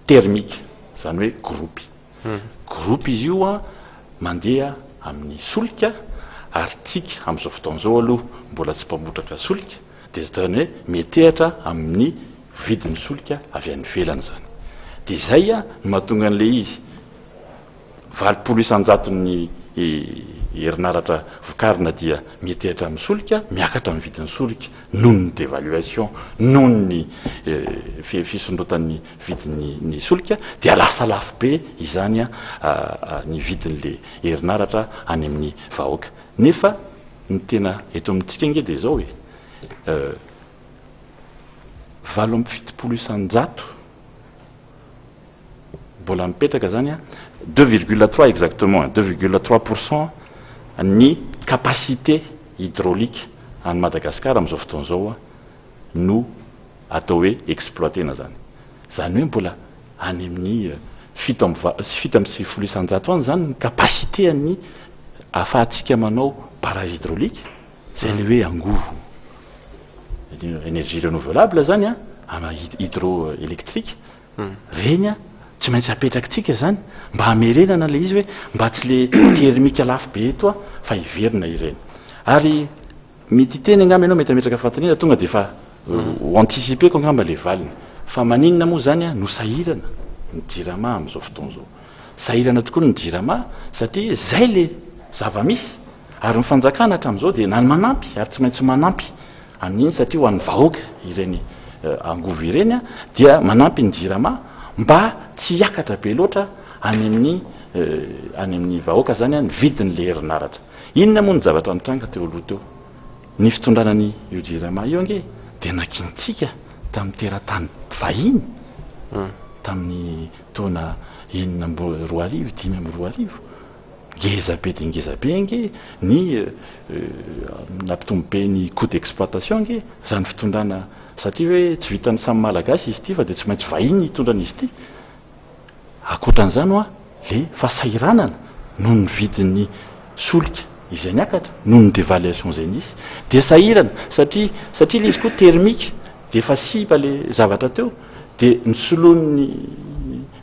termika zany hoe groupe izy io a mandeha amin'ny solika ary tsika amin'izao fotoan'izao aloha mbola tsy mpamotraka solika dia zany hoe metehatra amin'ny vidiny solika avy any velany zany dia zay a no mahatonga an'le izy valopolo isanjaton'ny herinaratra vokarina dia metehatra amin'ny solika miakatra amin'ny vidiny solika noho ny dévaluation noho ny fisondrotan'ny vidiny solika dia lasa lafo be izany a ny vidin'le herinaratra any amin'ny vahoaka nefa ny tena eto amintsika nge dia zao hoe 7 isanjato mbola mipetraka zany a 2,3 exactement 2,3% ny capacité hydraulique any Madagasikara amin'izao fotoan'izao a no atao hoe exploitena zany hoe mbola any amin'ny 7 isanjato any zany ny capacité any ahafahantsika manao barrage hydraulique zay le hoe angovo énergie renouvelable zany a ama hydroélectrique reny a tsy maintsy apetrakitsika zany mba hamerenana le izy hoe mba tsy le termika lafo be eto a fa hiverina ireny ary mety teny angamba ianao mety ametraka fantaniana tonga dia fa ho anticipeko angamba le valiny fa maninona moa zany a no sahirana ny jirama amin'izao fotoan'izao sahirana tokoa ny jirama satria zay le zava-misy ary ny fanjakana hatramin'izao dia na ny manampy ary tsy maintsy manampy amin'iny satria ho an'ny vahoaka ireny angovo ireny a dia manampy ny jirama mba tsy hiakatra be loatra any amin'ny vahoaka zany a ny vidin'le herinaratra inona moa ny zavatra mitranga teo aloha teo ny fitondranany io jirama io ange dia nakintsika tamin'ny teratany vahiny tamin'ny taona 5 ngezabe dia ngezabe nge ny nampitombo be ny coût d'exploitation nge zany fitondrana satria hoe tsy vitan'ny samy malagasy izy ity fa dia tsy maintsy vahiny hitondran'izy ity akoatran'izany a le fahasahiranana noho ny vidin'ny solika izay niakatra noho ny dévaluation zay nisy dia sahirana satria le izy koa termika dia efa simba le zavatra teo dia ny soloan'ny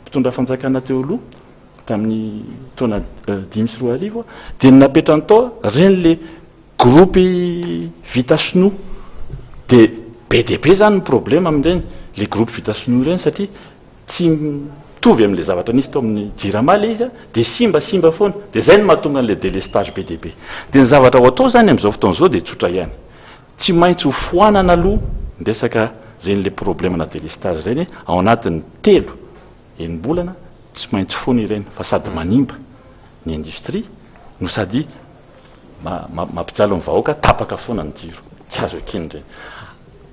mpitondra fanjakana teo aloha tamin'ny taona 5 dia napetrany tao reny le groupe vita sinoa dia be dia be zany ny problème amin'ireny le groupe vita sinoa ireny satria tsy mitovy amin'le zavatra nisy tao amin'ny jirama le izy a dia simbasimba foana dia zay no mahatonga an'le délestage be dia be dia ny zavatra ho atao zany amin'izao fotoan'izao dia tsotra ihany tsy maintsy ho foanana aloha ndesaka reny le problème na délestage ireny ao anatin'ny 3 enimbolana tsy maintsy foana ireny fa sady manimba ny industrie no sady mampijalo ny vahoaka tapaka foana ny jiro tsy azo ekeny reny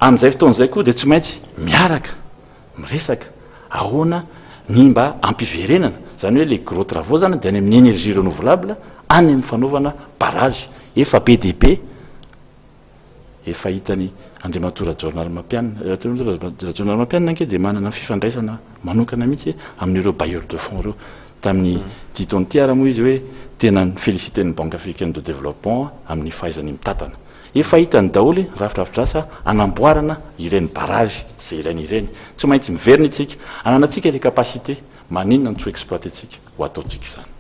amin'izay fotoan'izay koa dia tsy maintsy miaraka miresaka ahoana ny mba ampiverenana zany hoe le gros travaux zany dia any amin'ny énergie renouvelable any amin'ny fanaovana barrage efa be dia be efa hitany andriamatora journal mampianina mampianina anke dia manana fifandraisana manokana mihitsy amin'ireo bailleurs de fonds reo tamin'ny titony ty ara-moa izy hoe tena ny félicité ny banque africaine de développement amin'ny fahaizany mitatana efa hitany daholy rafidrafidrasa anamboarana ireny barrage zay ilainy ireny tsy maintsy miverina itsika ananatsika le capacité maninona ny tsy ho exploité tsika ho ataotsika izany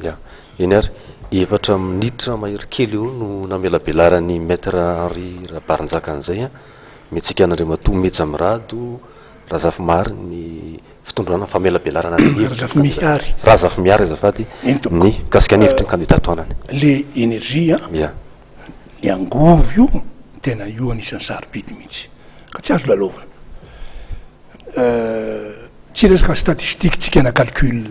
ya eny ary efatra minitra mahery kely eo no namelabelaran'ny maître Henri Rabarinjaka an'izay a metsika an'Andriamatoa Metsy Amirado Razafimary ny fitondrana famelabelarana Razafimihary azafady ny kasika ny hevitry ny kandidatoanany le énergie ya ny angovo io tena io anisan'ny sarobidy mihitsy ka tsy azo lalovana tsy resaka statistique tsika na calcul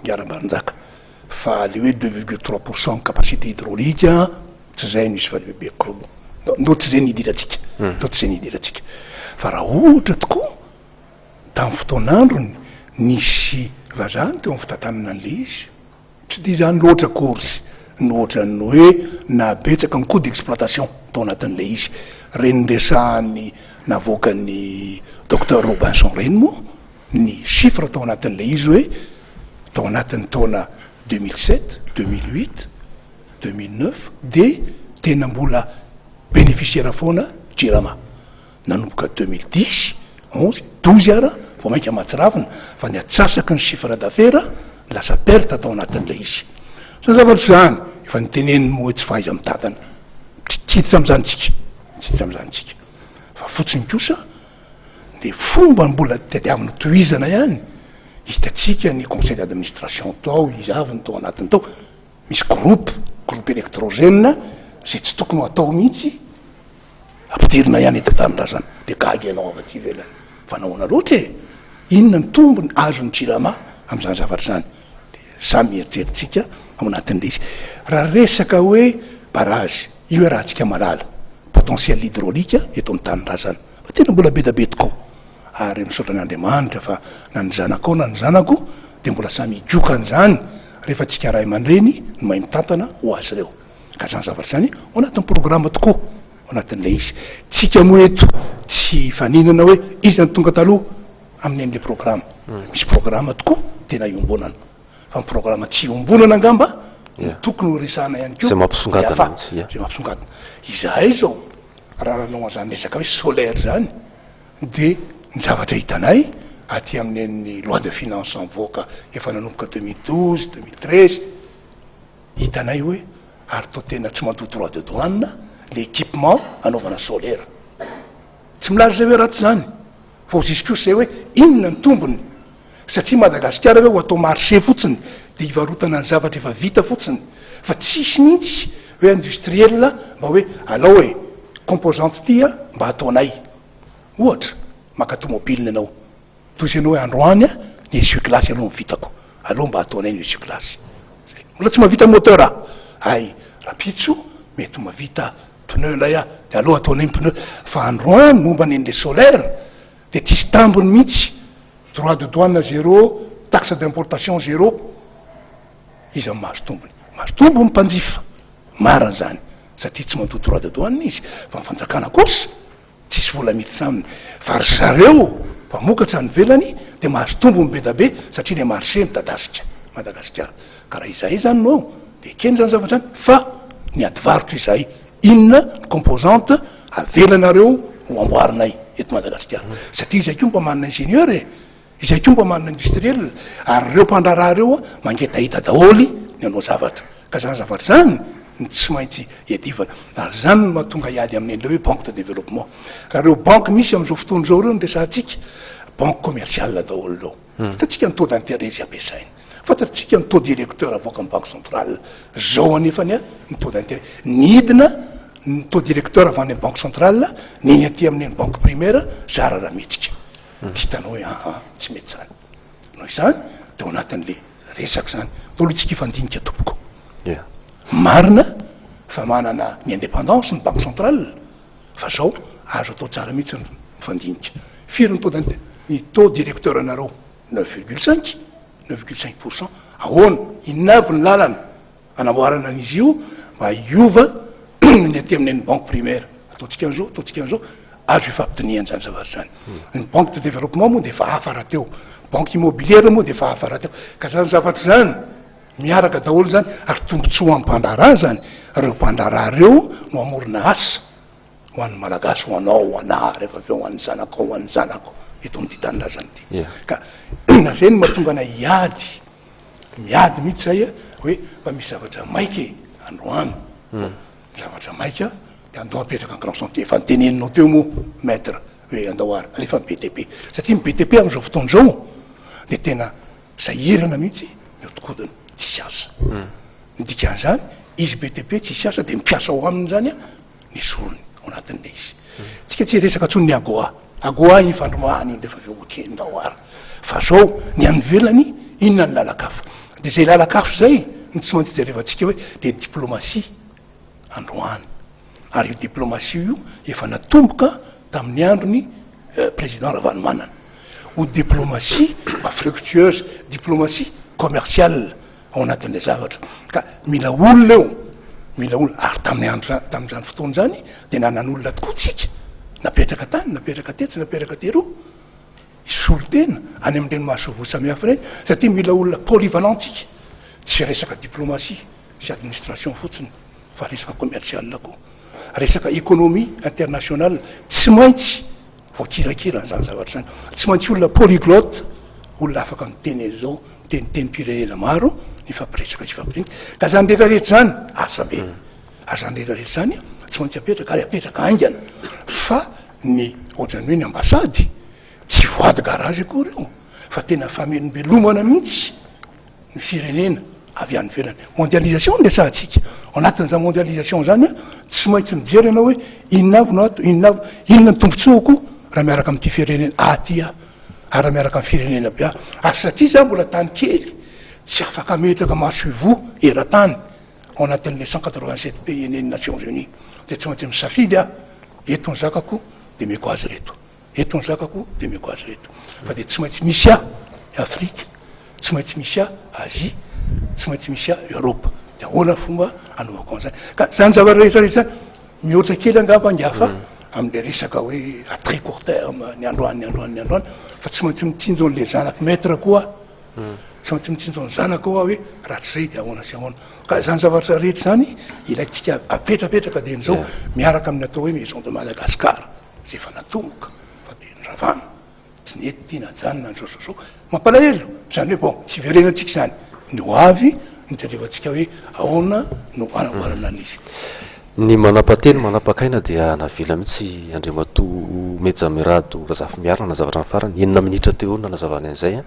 Rabarinjaka fa le hoe 2,3% capacité hydraulique tsy zay no isy fa bebe krolo ndo tsy zay ny idiratsika ndo tsy zay ny idiratsika fa raha ohatra tokoa tamin'ny fotoan'androny nisy vazany teo amin'ny fitantanana an'le izy tsy di zany loatra corsy nohatra ny hoe nabetsaka ny coût d'exploitation tao anatin'le izy reny resahany navoakany docteur Robinson reny moa ny chiffre tao anatin'le izy hoe tao anatin'ny taona 2007 2008 2009 dia tena mbola bénéficiaire foana Jirama nanomboka 2010 11 12 ara vao mainka mahatsiravina fa ny atsasaky ny chiffre d'affaires lasa perte tao anatin'le izy sa zavatra zany efa niteneniny moa tsy fahaiza mitatana tsy hita am'zanytsika tsy hita am'zanytsika fa fotsiny kosa de fomba mbola tadiavina tohizana ihany hitatsika ny conseil d'administration tao izaviny tao anatiny tao misy groupe électrogène zay tsy tokony ho atao mihitsy ampidirina ihany eto tamin'raha zany de gagy ianao avaty velany fa nahoana loatra e inona ny tombony azony Jirama am'zany zavatra zany de samy eritreritsika ao anatin'le izy raha resaka hoe barrage io hoe raha tsika malala potentiel hydraulique eto amin'ny tanin'raha zany fa tena mbola bedabe tokoa ary misaotra n'Andriamanitra fa na ny zanakao na ny zanako de mbola samy higioka an'izany rehefa tsika ray aman-dreny no mahay mitantana ho azy reo ka zany zavatra zany ao anatin'ny programme tokoa ao anatin'le izy tsika moa eto tsy faninana hoe izy any tonga taloha amin'ny an'le programme misy programme tokoa tena iombonana fa ny programme tsy iombonana angamba tokony ho resahana ihany ko zay mampisongadana mihitsy zay mampisongadana izahay zao raha ranao an'izany resaka hoe solaire zany de ny zavatra hitanay aty amin'ny loi de finance mivoaka efa nanomboka 2012 2013 hitanay hoe ary to tena tsy mandoa droit de douane l'équipement anaovana solaire tsy milaza zay hoe ratsy zany fa jusqu'o zay hoe inona ny tombony satria Madagasikara hoe ho atao marché fotsiny de hivarotana ny zavatra efa vita fotsiny fa tsisy mihitsy hoe industriel mba hoe alao hoe composante tya mba ataonay ohatra maka automobile anao tozy anao hoe androany ny essuie-glace aloha mivitako aloha mba ataonay ny essuie-glace mbola tsy mavita moteur ay rapitso mety mavita pneu ndray de aloha ataonay ny pneu fa androany momba ny an'le solaire de tsisy tambony mihitsy droit de douane zéro taxe d'importation zéro izy am mahazo tombony mpanjifa marana zany satria tsy mandoa droit de douane izy fa mifanjakana kosa tsisy vola miditsy aminy fa ry zareo mpamokatra ny velany de mahazo tombony bedabe satria le marché mitadasika Madagasikara karaha izahay zany no de ekeny zany zavatra zany fa ny ady varotra izahay inona ny composante avelanareo ho amboarinay eto Madagasikara satria izay ko mba manana ingénieur izay ko mba manana industriel ary reo mpandraraha reo mangetahita daholy ny anao zavatra ka zany zavatra zany ny tsy maintsy iadivana ary zany no mahatonga iady amin'ny an'le hoe banque de développement raha reo banque misy am'izao fotoana zao reo ny resahantsika banque commerciale daholy reo hitatsika ny taux d'intérêt izy ampiasainy fantatritsika ny taux directeur avoaka ny banque centrale zao anefany ny taux d'intérêt nidina ny taux directeur avany ny banque centrale niny aty amin'ny banque primaire zara raha mihetsika tsy hitanao hoe tsy mety zany noho izany de ao anatin'le resaky zany toloha tsika ifandinika tompoko marina fa manana ny indépendance ny banque centrale fa zao azo atao tsara mihitsy nyfandinika firy ny taux directeur anareo 9,5% ahoana inavy ny lalana anamboarana an'izy io mba iova ny aty amin'ny banque primaire ataontsika an'zao azo ifampitiniany zany zavatra zany ny banque de développement moa de efa hafa raha teo banque immobilière moa de efa hafa raha teo ka zany zavatra zany miaraka daholo zany ary tombontsoa ampandraraha zany reo mpandraraha reo no amorona asa ho an'ny malagasy ho anao ho ana rehefa aveo ho an'ny zanako eto amity tanindra zany ty ka na zay ny mahatonga ana miady mihitsy zay hoe mba misy zavatra maiky androany zavatra maika de andao apetraka ny grand santé efa nyteneninao teo moa maître hoe andao ary alefa ny BTP satria my BTP am'izao fotoan'izao de tena sahirana mihitsy miodikodina tsisy asa nidikan'zany izy BTP tsisy asa de mipiasa ho aminy zany a ny solony ao anatin'le izy tsika tsy resaka tsony ny agoa iny fandromaany iny rehefa aveo okendao ary fa zao ny any velany inona ny lalakafa de zay lalakafo zay ny tsy maintsy jerevantsika hoe le diplomatie androany ary io diplomatie io efa natomboka tamin'ny androny président Ravalomanana ho diplomatie fructueuse diplomatie commerciale ao anatin'le zavatra ka mila olona ary tamin'izany fotoana zany de nanan'olona tokoa tsika napetraka tany napetraka tetsy napetraka teroa isolo tena any amin'ny reny mahasovo samihafa reny satria mila olona polyvalentsika tsy resaka diplomatie sy administration fotsiny fa resaka commercial koa resaka économie internationale tsy maintsy voakirakira n'zany zavatra zany tsy maintsy olona polyglotte olona afaka miteny zao miteny pirenena maro nifampiresaka ka zany rehetrarehetra zany asabe azany rehetrarehetra zany tsy maintsy apetraka ary apetraka aingana fa ny ohatrany hoe ny ambasady tsy voady garage akory io fa tena famelobelomana mihitsy ny firenena avy any velany mondialisation ny lesahatsika ao anatin'izany mondialisation zany tsy maintsy mijery anao hoe inona ny tombontsoako raha miaraka am'ty firenena atya ary raha miaraka amy firenena be ary satria za mbola tany kely tsy afaka metraka maso ivo era-tany ao anatin'le 187 pays eneny Nations Unies de tsy maintsy misafidy eto ny zakako de meko azy reto eto ny zakako de meko azy reto fa de tsy maintsy misy Afrique tsy maintsy misy Asie tsy maintsy misy Europe de ahoana fomba anaovako an'zany ka zany zavatra rehetrarehetra zany mihoatra kely angamba angafa am'le resaka hoe à très court terme ny androany fa tsy maintsy mitsinjo an'le zanaky maître koa tsy maintsy mitsinjo any zanaka koa hoe raha tsy zay de ahoana sy ahoana ka zany zavatra rehetra zany ilaitsika apetrapetraka de n'zao miaraka amin'ny atao hoe maison de Madagascar zay efa natomboka fa de nyravana tsy nety tia najanona nzao mampalahelo zany hoe bon tsy verenatsika zany ny ho avy nijerevantsika hoe ahoana no anamboarana an'izy ny manapateny manapakaina dia navila mihitsy Andriamatoa Mejamirado Razafy miarina na zavatra ny farany enina minitra teo na nazavany an'izay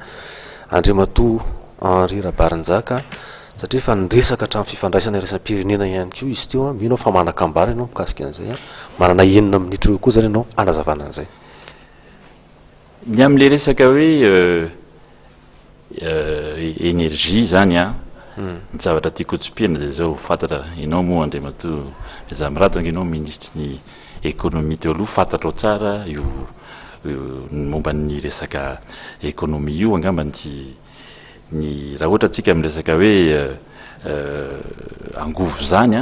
Andriamatoa Henri Rabarinjaka satria fa niresaka hatramin'ny fifandraisana resam-pirenena ihany koa izy teo mino fa manakambara ianao mikasika an'izay manana enina minitra eo koa zany ianao anazavana an'izay ny am'le resaka hoe énergie zany ny zavatra tia kotsopirana de zao fantatra ianao moa Andriamatoa Mejamirado anginao ministre ny économie teo aloha fantatrao tsara io momba ny resaka économie io angamba ny raha ohatra tsika amin'ny resaka hoe angovo zany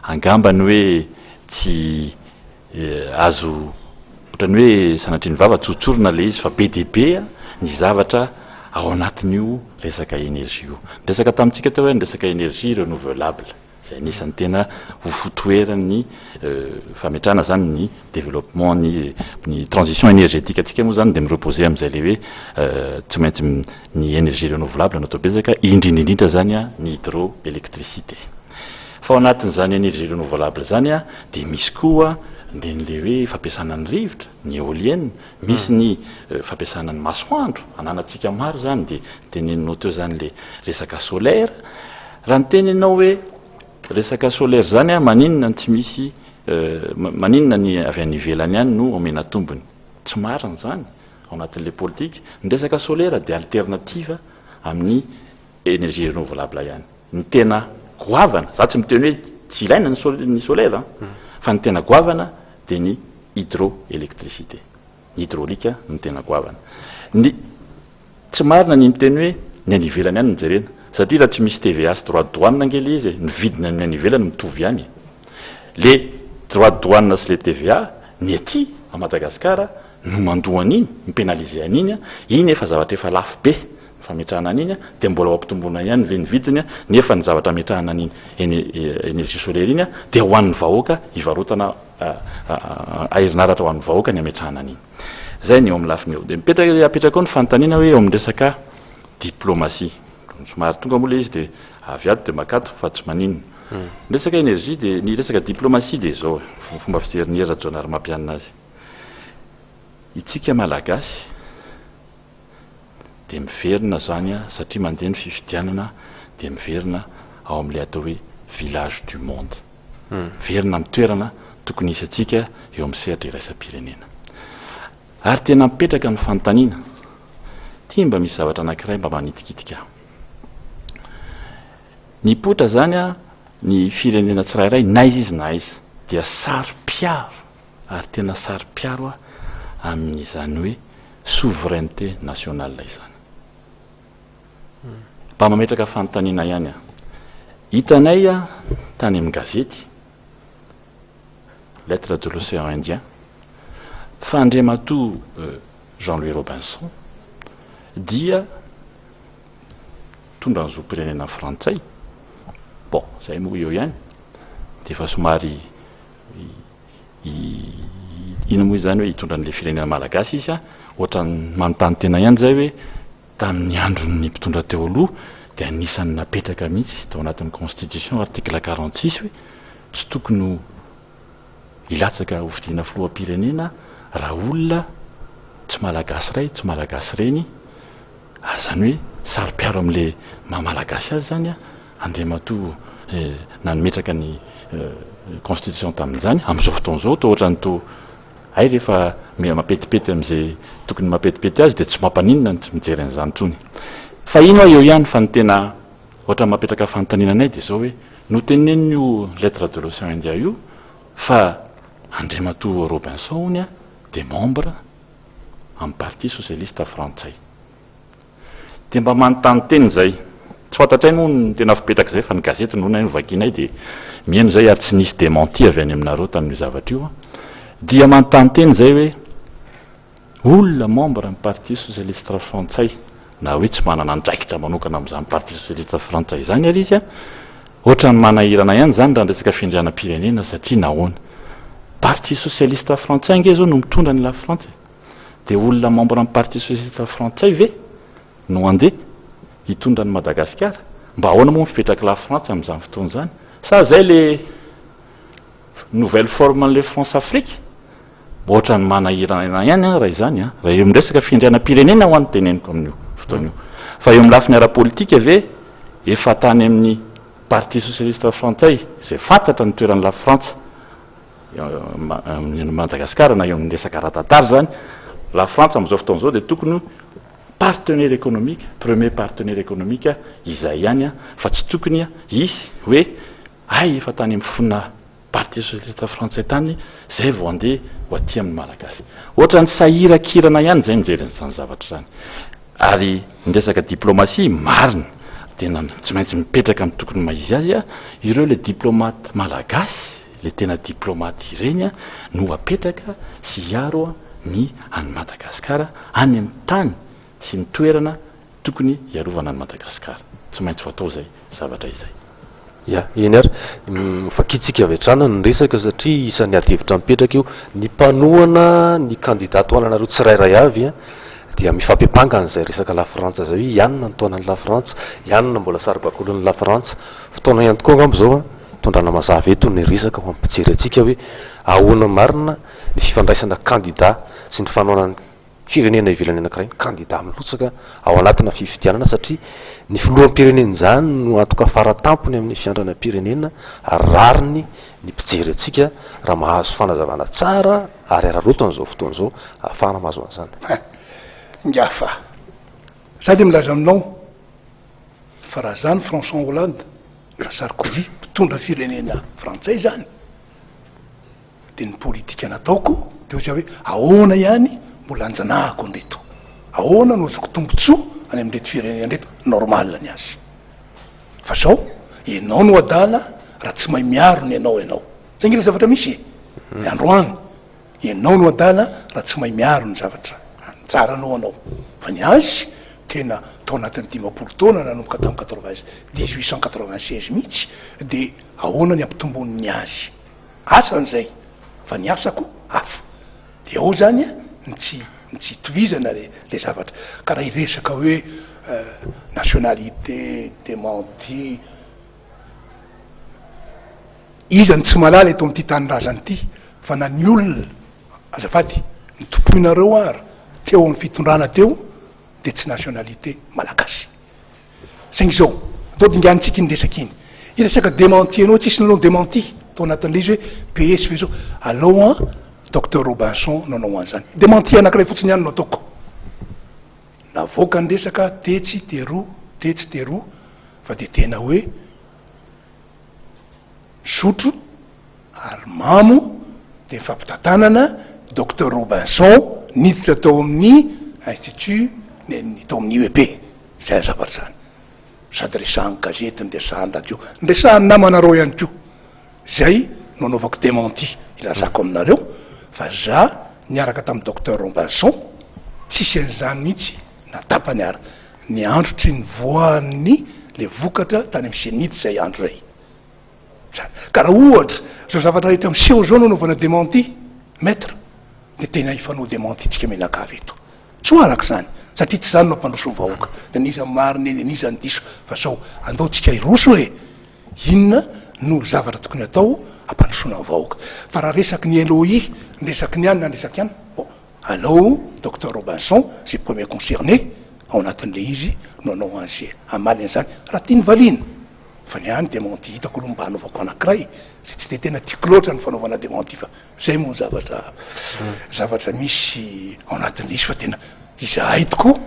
angambany hoe tsy azo ohatrany hoe sanatriny vava tsotsorona le izy fa BDP ny zavatra ao anatin'io resaka énergie io resaka tamitsika teo hoe ny resaka énergie renouvelable zay anisan'ny tena ho fotoerany fametrahana zany ny développement ny transition énergétique atsika moa zany de mireposer am'izay le hoe tsy maintsy ny énergie renouvelable natao bezaka indrindrindrindra zany ny hydroélectricité fa ao anatin'zany énergie renouvelable zany de misy koa nden'le hoe fampiasana ny rivotra ny éolienne misy ny fampiasana ny masoandro ananatsika maro zany de teneninao teo zany le resaka solaire raha ny teneninao hoe resaka solaire zany maninona tsy misy maninona ny avy any ivelany ihany no omena tombony tsy marina zany ao anatin'le politique ny resaka solaire de alternative amin'ny énergie renouvelable ihany ny tena goavana za tsy miteny hoe tsy ilaina ny solaire fa ny tena goavana dia ny hydroélectricité ny hydraolika ny tena goavana ny tsy marina ny miteny hoe ny any ivelany ihany nyjerena satria raha tsy misy TVA sy droit de douane angely izy ny vidiny amin'ny any ivelany mitovy ihany le droit de douane sy le TVA ny aty a Madagasikara no mandoa an'iny mipénaliser an'iny iny efa zavatra efa lafo be fametrahana an'iny dia mbola ampitomboana ihany ve ny vidiny nefa ny zavatra ametrahana an'iny énergie solaire iny dia ho an'ny vahoaka hivarotana aherinaratra ho an'ny vahoaka ny ametrahana an'iny zay ny eo amin'ny lafiny eo dia apetraka ao ny fanontaniana hoe eo amin'ny resaka diplomatie somary tonga moa le izy dia aviady dia makato fa tsy maninona ny resaka énergie dia ny resaka diplomatie dia zao fomba fijeriny hera jonary mampianina azy itsika malagasy dia miverina zany satria mandeha ny fifidianana dia miverina ao amin'ilay atao hoe village du monde verina amin'ny toerana tokony isy atsika eo amin'ny sehatra iraisam-pirenena ary tena mipetraka ny fanontaniana tia mba misy zavatra anankiray mba manitikitika ny potra zany ny firenena tsirairay naiza izy na aiza dia sary-piaro ary tena sary-piaro amin'izany hoe souveraineté nationale izany mba mametraka fanontaniana ihany hitanay tany amin'ny gazety lettre de l'océan Indien fa Andriamatoa Jean-Louis Robinson dia tondra ny zo-pirenena frantsay bon zay moa eo ihany dia efa somary ino moa izany hoe hitondra n'le firenena malagasy izy ohatra ny manontany tena ihany zay hoe tamin'ny andron'ny mpitondra teo aloha dia anisan'ny napetraka mihitsy tao anatin'ny constitution article 46 hoe tsy tokony ilatsaka hovidiana filoham-pirenena raha olona tsy malagasy ray tsy malagasy reny zany hoe sary-piaro amin'le mamalagasy azy zany Andriamatoa nanometraka ny constitution tamin'izany amin'izao fotoan'izao to ohatra ny to ay rehefa mapetipety amin'izay tokony mapetipety azy dia tsy mampaninona ny tsy mijery an'izany trony fa ino eo ihany fa ny tena ohatra mapetraka fanontaniananay dia zao hoe no tenen'io lettre de l'océan Indien io fa Andriamatoa Robinson ony dia membre amin'ny parti socialiste frantsay dia mba manontany teny zay tsy fantatray moa ny tena fipetraka zay fa ny gazety nohona novakianay dia mihaino zay ary tsy nisy démenti avy any aminareo tamin'io zavatra io dia manontany teny zay hoe olona membre amin'ny parti socialiste frantsay na hoe tsy manana andraikitra manokana amin'izany parti socialiste frantsay zany ary izy ohatra ny manahirana ihany zany raha resaka fiandrianam-pirenena satria nahoana parti socialiste frantsay ange zao no mitondra ny la frantsay dia olona membre amin'ny parti socialiste frantsay ve no andeha hitondra ny Madagasikara mba ahoana moa mifipetraka la France amin'izany fotoana zany sa zay le nouvelle forme an'le France Afrique ohatra ny manahirana ihany raha izany raha eo miresaka fiandrianam-pirenena ho any teneniko amin'io fotoana io fa eo amin'ny lafiny ara-politika ve efa tany amin'ny parti socialiste frantsay izay fantatra ny toeran'ny la France Madagasikara na eo amin'ny resaka ratatary zany la France amin'izao fotoana zao dia tokony partenaire économique premier partenaire économique izay ihany fa tsy tokony isy hoe ay efa tany amin'ny fona parti socialiste frantsay tany zay vao andeha ho aty amin'ny malagasy ohatra ny sahirakirana ihany zay mijery n'izany zavatra zany ary ny resaka diplomatie marina tena tsy maintsy mipetraka amin'ny tokony maizy azy ireo le diplomate malagasy le tena diplomate ireny no apetraka sy hiaro ny any Madagasikara any amin'ny tany sy ny toerana tokony hiarovana ny Madagasikara tsy maintsy fatao zay zavatra izay eny ary fakitsika avy hatrana ny resaka satria isan'ny adihevitra mipetraka io ny mpanohana ny candidat toananareo tsirairay avy dia mifampiampangana zay resaka la frantsa zay hoe ianona ny toanan'ny la frantsa ianona mbola saribakolon'ny la frantsa fotoana ihany tokoa angambo zao tondrana mazava eto ny resaka ho ampijery atsika hoe ahoana marina ny fifandraisana candidat sy ny fanoanany firenena ivelany anankiray ny candidat milotsaka ao anatina fifidianana satria ny filoham-pirenena zany no antoka faratampony amin'ny fiandranam-pirenena ary rariny ny mpijery atsika raha mahazo fanazavana tsara ary ararotana zao fotoana zao ahafahana mahazo an'izany ngafa za dia milaza aminao fa raha zany François Hollande Sarkozy mpitondra firenena frantsay zany de ny politika nataoko de ozy hoe ahoana ihany mbola anjanahako andreto ahoana no azoko tombotsoa any am'reto firenena andreto normal ny azy fa zao ianao no adala raha tsy mahay miaro ny ianao zay ngila zavatra misy androany ianao no adala raha tsy mahay miaro ny zavatra tsaranao anao fa ny azy tena tao anatin'ny 10 taona nanomboka tamin'ny 1896 mihitsy de ahoana ny ampitombon'ny azy asan'zay fa ny asako hafa de ao zany tsy tovizana le zavatra ka raha iresaka hoe nationalité démenti izany tsy malala eto am'ty tanyrazany ty fa na ny olona azafady ny tompoinareo ary teo amin'ny fitondrana teo de tsy nationalité malagasy saingy zao atao dinganitsika iny resaka iny iresaka démenti anao tsisy nanao démenti tao anatin'le izy hoe PS fe zao aloha docteur Robinson nanao an'izany démenti anankiray fotsiny ihany no ataoko navoaka ny resaka tetsy teroa fa de tena hoe sotro ary mamo de mifampitantanana docteur Robinson niditra tao amin'ny institut tao amin'ny UEP zay zavatra zany sady resahany gazety nresahany radio nresahany namanareo ihany ko zay no anaovako démenti ilazako aminareo fa za niaraka tamin'ny docteur Robinson tsisy an'izany mihitsy natapany ary ny andro tsy ny voan'ny le vokatra tany amin'ny senity zay andro zay ka raha ohatra zao zavatra rehetra miseho zao no anaovana démenti maître de tena ifanao démenti tsika menakavy eto tsy ho araka zany satria tsy zany no ampandroso vahoaka de nisany mariny eny anisany diso fa zao andaotsika iroso hoe inona no zavatra tokony atao ampandrosona vahoaka fa raha resaky ny LOI nresaky ny any na nresaky ihany bon alao docteur Robinson zay premier concerné ao anatin'le izy no anao an'zay amaly an'izany raha tia ny valina fa ny any démenti hitako aloha mba hanaovako anankiray zay tsy de tena tiako loatra ny fanaovana démenti fa zay moa zavatra misy ao anatin'le izy fa tena izahay tokoa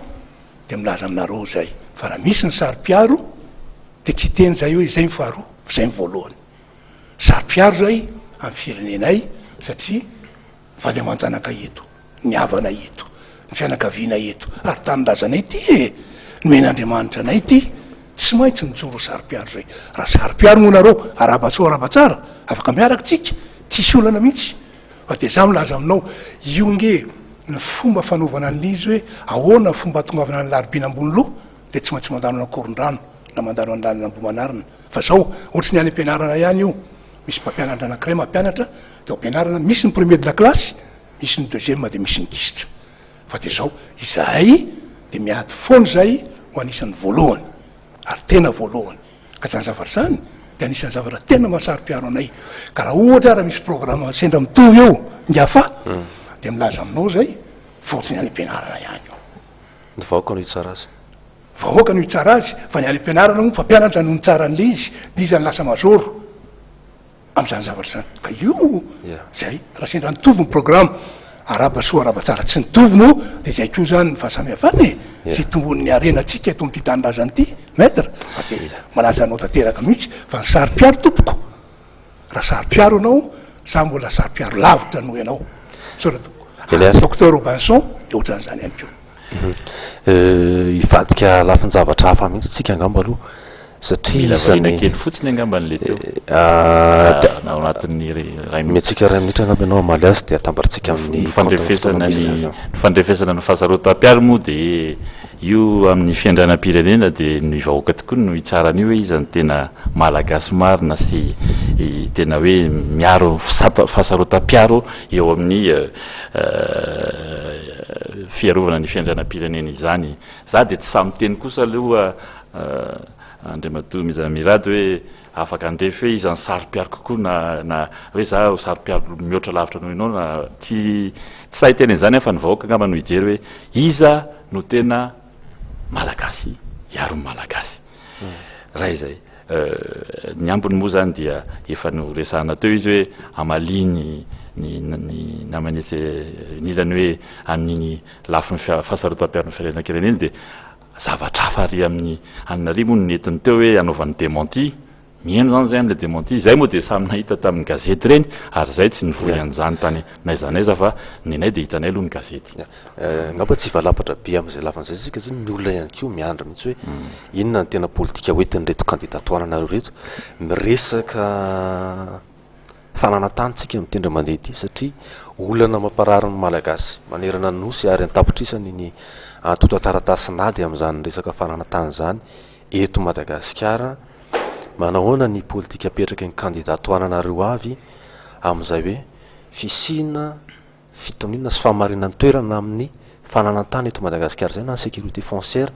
de milaza aminareo zay fa raha misy ny sary-piaro de tsy teny zay hoe zay mifaharoa zay mivoalohany sary-piaro zay amin'ny firenenay satria valy aman-janakay eto ny havanay eto ny fianakavianay eto ary tanylazanay ty ny men'Andriamanitra anay ty tsy maintsy mijoro sary-piaro zay raha sary-piaro moa nareo arabatso arabatsara afaka miaraka tsika tsisy olana mihitsy fa de za milaza aminao io nge ny fomba fanaovana an'izy hoe ahoana fomba atongavana ny laribina ambony loha de tsy maintsy mandano nakoron-drano na mandano anlalina ambomanarina fa zao ohatry ny any ampianarana ihany io misy mpampianatra anankiray mampianatra de ampianarana misy ny premier de la classe misy ny deuxième de misy ny kisitra fa de zao izahay de miady foana zay ho anisan'ny voalohany ary tena voalohany ka zany zavatra zany de anisan'ny zavatra tena mahasary-piaro anay ka raha ohatra raha misy programme sendra mitovy eo ngiafa de milaza aminao zay fotsiny any ampianarana ihany io ny vahoaka no hitsara azy vahoaka no hitsara azy fa ny any ampianarana moa mpampianatra no nitsara an'le izy de izy any lasa mazoro am'izany zavatra zany ka io zay raha sendra nitovy ny programme arabasoa arabatsara tsy nitovy no de zay ko zany ny fahasamihafany sy tombon'ny arenatsika eto am'ty tanylazany ty maître fa de manaja anao tanteraka mihitsy fa ny sary-piaro tompoko raha sary-piaro anao sa mbola sary-piaro lavitra no ianao docteur Robinson de ohatran'izany ihany ko ivadika lafiny zavatra hafa mihitsy tsika angamba aloha satria isany kely fotsiny angamban'le teo ao anatin'ny metsika ray minitra angamba ianao amaly azy de atambaritsika amin'ny fandrefesana ny fahasarotam-piaro moa de io amin'ny fiandranam-pirenena de ny vahoaka tokoa no hitsarany io hoe izany tena malagasy marina sy tena hoe miaro fahasarotam-piaro eo amin'ny fiarovana ny fiandranam-pirenena izany za de tsy samy teny kosa aloha andriamatoa mizamirady hoe afaka andrefy hoe izany sary-piaro kokoa na hoe za sary-piaro mihoatra lavitra noho ianao na tsy sahy teny an'izany fa ny vahoaka angamba no hijery hoe iza no tena malagasy iaro ny malagasy raha izay ny ambony moa zany dia efa no resahana teo izy hoe amaliny ny namanetsy nilany hoe amin'ny lafiny fahasarotam-piaro ny firenena-kirenena de zavatra hafa ary amin'ny anary moa no netiny teo hoe anaovan'ny démenti mihaino zany zay am'le démenti zay moa de samy nahita tamin'ny gazety reny ary zay tsy nivory an'izany tany naizanaiza fa ninay de hitanay aloha ny gazety ngamba tsy valapatra be am'izay lavan'izay sika zany ny olona ihany ko miandra mihitsy hoe inona ny tena politika hoentiny reto candidatoara nareo reto miresaka fananantantsika mitendra mandeha ity satria olana mamparary ny malagasy manerana ny nosy ary antapitrisany ny antoto taratasynady am'izany resaka fananantany zany eto Madagasikara. Manahoana ny politika apetraka ny candidatoananareo avy am'izay hoe fisina fitonina sy fahamarinany toerana amin'ny fananantany eto Madagasikara zay na sécurité foncière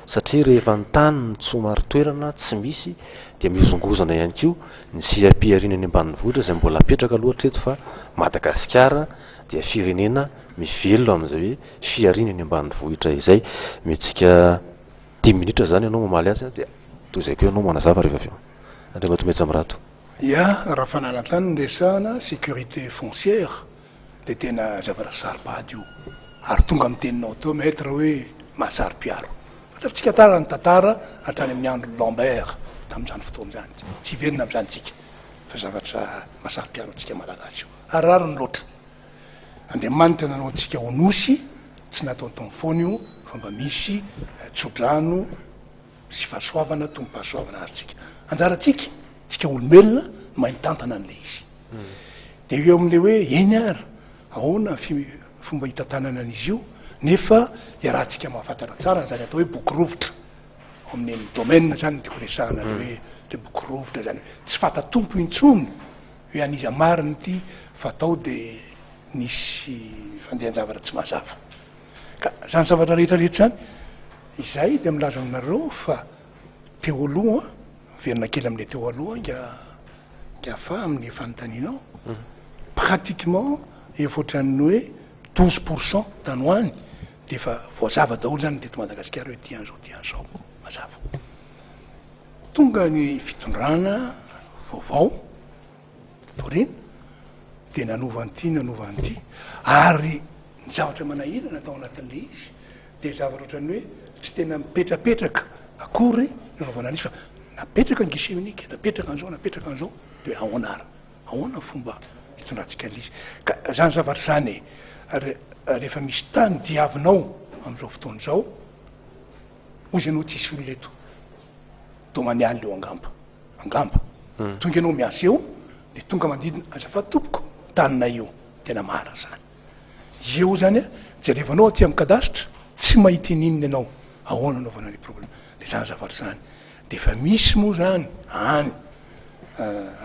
satria rehefa ny tany ny tsomary toerana tsy misy dia mizongozana ihany ko ny siam-piarinany ambanivohitra zay mbola apetraka loatra eto fa Madagasikara dia firenena mivelona am'izay hoe fiarinany ambanivohitra izay mitsika 10 minitra zany ianao mamaly azy dia toy izay koa ianao manazava rehefa avy eo andreo matometsy amin'ny rato ia raha fananantany ny resahana sécurité foncière de tena zavatra saripady io ary tonga amin'ny teninao teo maître hoe mahasary-piaro fataritsika tara ny tantara hatrany amin'ny andro Lambert tamin'izany fotoana zany tsy velona am'izany tsika fa zavatra mahasary-piaro antsika malagasy io ary rariny loatra Andriamanitra nanao antsika ho nosy tsy natao tamin'ny foana io fa mba misy tsodrano sy fahasoavana tombo-pahasoavana azy tsika anjaratsika tsika olombelona mahay mitantana an'le izy de eo amin'le hoe eny ary ahoana fomba hitantanana an'izy io nefa iarahantsika mahafantatra tsara zany atao hoe boky rovitra amin'ny domaine zany tiako resahana le hoe le boky rovitra zany tsy fatatompo intsony hoe aniza mariny ity fatao de nisy fandehan-javatra tsy mazava ka zany zavatra rehetrarehetra zany izay de milaza aminareo fa teo aloha verina kely am'le teo aloha ngafa amin'ny fanontanianao pratiquement efaotrany hoe 12% tanoany de efa voazava daholo zany teto Madagasikara hoe tian'zao mazava tonga ny fitondrana vaovao torina de nanovan'ity ary ny zavatra manahirana atao anatin'le izy de zavatra ohatrany hoe tsy tena mipetrapetraka akory nanaovana an'izy fa napetraka ny guichet unique napetraka an'izao de ahoana fomba hitondrantsika an'izy ka zany zavatra zany rehefa misy tany diavinao am'izao fotoana zao ozy anao tsisy olona eto domanialy leo angamba tonga ianao miasa eo de tonga manodidina azafady tompoko tanina io tena mara zany eo zany jerevanao aty amin'ny kadasitra tsy mahita ininina ianao ahoana anaovana le problème de zany zavatra zany de efa misy moa zany any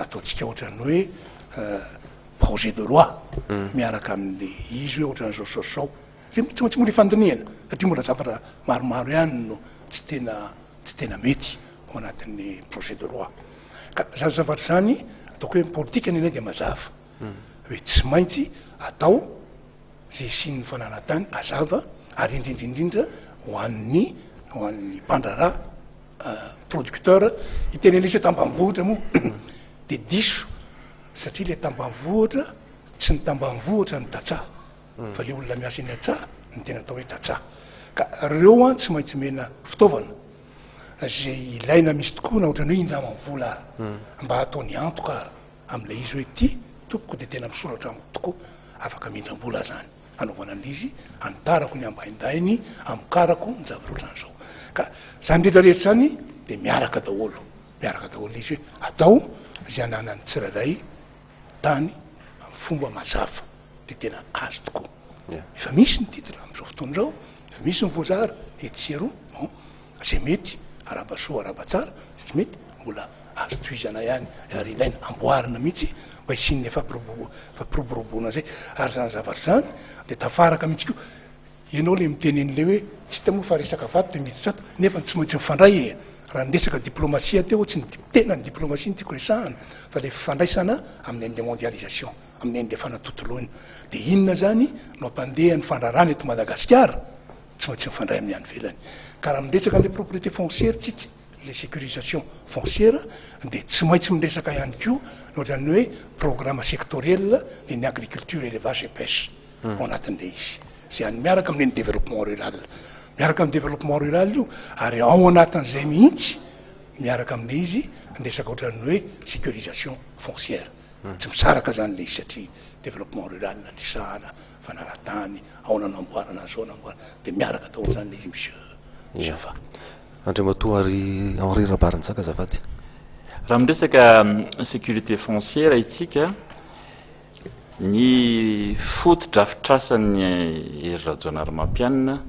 ataotsika ohatrany hoe projet de loi miaraka amin'le izy hoe ohatran'zao sao tsy maintsy mola ifandiniana satria mbola zavatra maromaro ihany no tsy tena mety ao anatin'ny projet de loi ka zany zavatra zany ataoko hoe politika ny anay de mazava hoe tsy maintsy atao zay sin'ny fananantany azava ary indrindrindrindra hoan'ny mpandrara producteur iteny le izy hoe tambanivohitra moa de diso satria le tambanivohitra tsy ny tambanivohitra ny tatsaha fa le olona miasa eny atsaha ny tena atao hoe tatsaha ka reo a tsy maintsy mena fitaovana zay ilaina misy tokoa na ohatrany hoe indramany vola ary mba ataony antoka ary am'le izy hoe ty tompoko de tena misoratra amiko tokoa afaka mindram-bola zany anaovana an'le izy anitarako ny ambaindainy amokarako ny zavatra ohatran'izao ka zany rehetrarehetra zany de miaraka daholo izy hoe atao zay ananany tsirairay tany amin'ny fomba mazava de tena azo tokoa efa misy ny titre am'izao fotoana zao efa misy ny voazara etsero non zay mety arabasoa arabatsara sy tsy mety mbola azo toizana ihany ary ilaina amboarina mihitsy mba hisinny fampiroboroboana zay ary zany zavatra zany de tafaraka mihitsy ko ianao le mitenen'le hoe tsy hita moa fa resaka vato de miditsato nefa tsy maintsy mifandray e raha nyresaka diplomatia teo tsy tena ny diplomatie ny tiako resahana fa le fifandraisana amin'ny an'le mondialisation amin'ny an'le fanatotoloina de inona zany no ampandeha ny fandrarany eto Madagasikara tsy maintsy mifandray amin'ny any velany ka raha miresaka an'le propriété foncière tsika le sécurisation foncière de tsy maintsy miresaka ihany ko nohatrany hoe programme sectoriel ny agriculture élevage et pêche ao anatin'le izy zay any miaraka amin'ny développement rural miaraka amin'ny développement rural io ary ao anatin'izay mihitsy miaraka amin'le izy andesaka ohatrany hoe sécurisation foncière tsy misaraka zany le izy satria développement rural nandrisahana fanaratany aona namboarana zao namboarana de miaraka daholo zany le izy monsieur fa andriamatoa ary Henri Rabarintsaka azafady. raha miresaka sécurité foncière itsika ny foto-drafitrasan'ny hery rajonarymampianina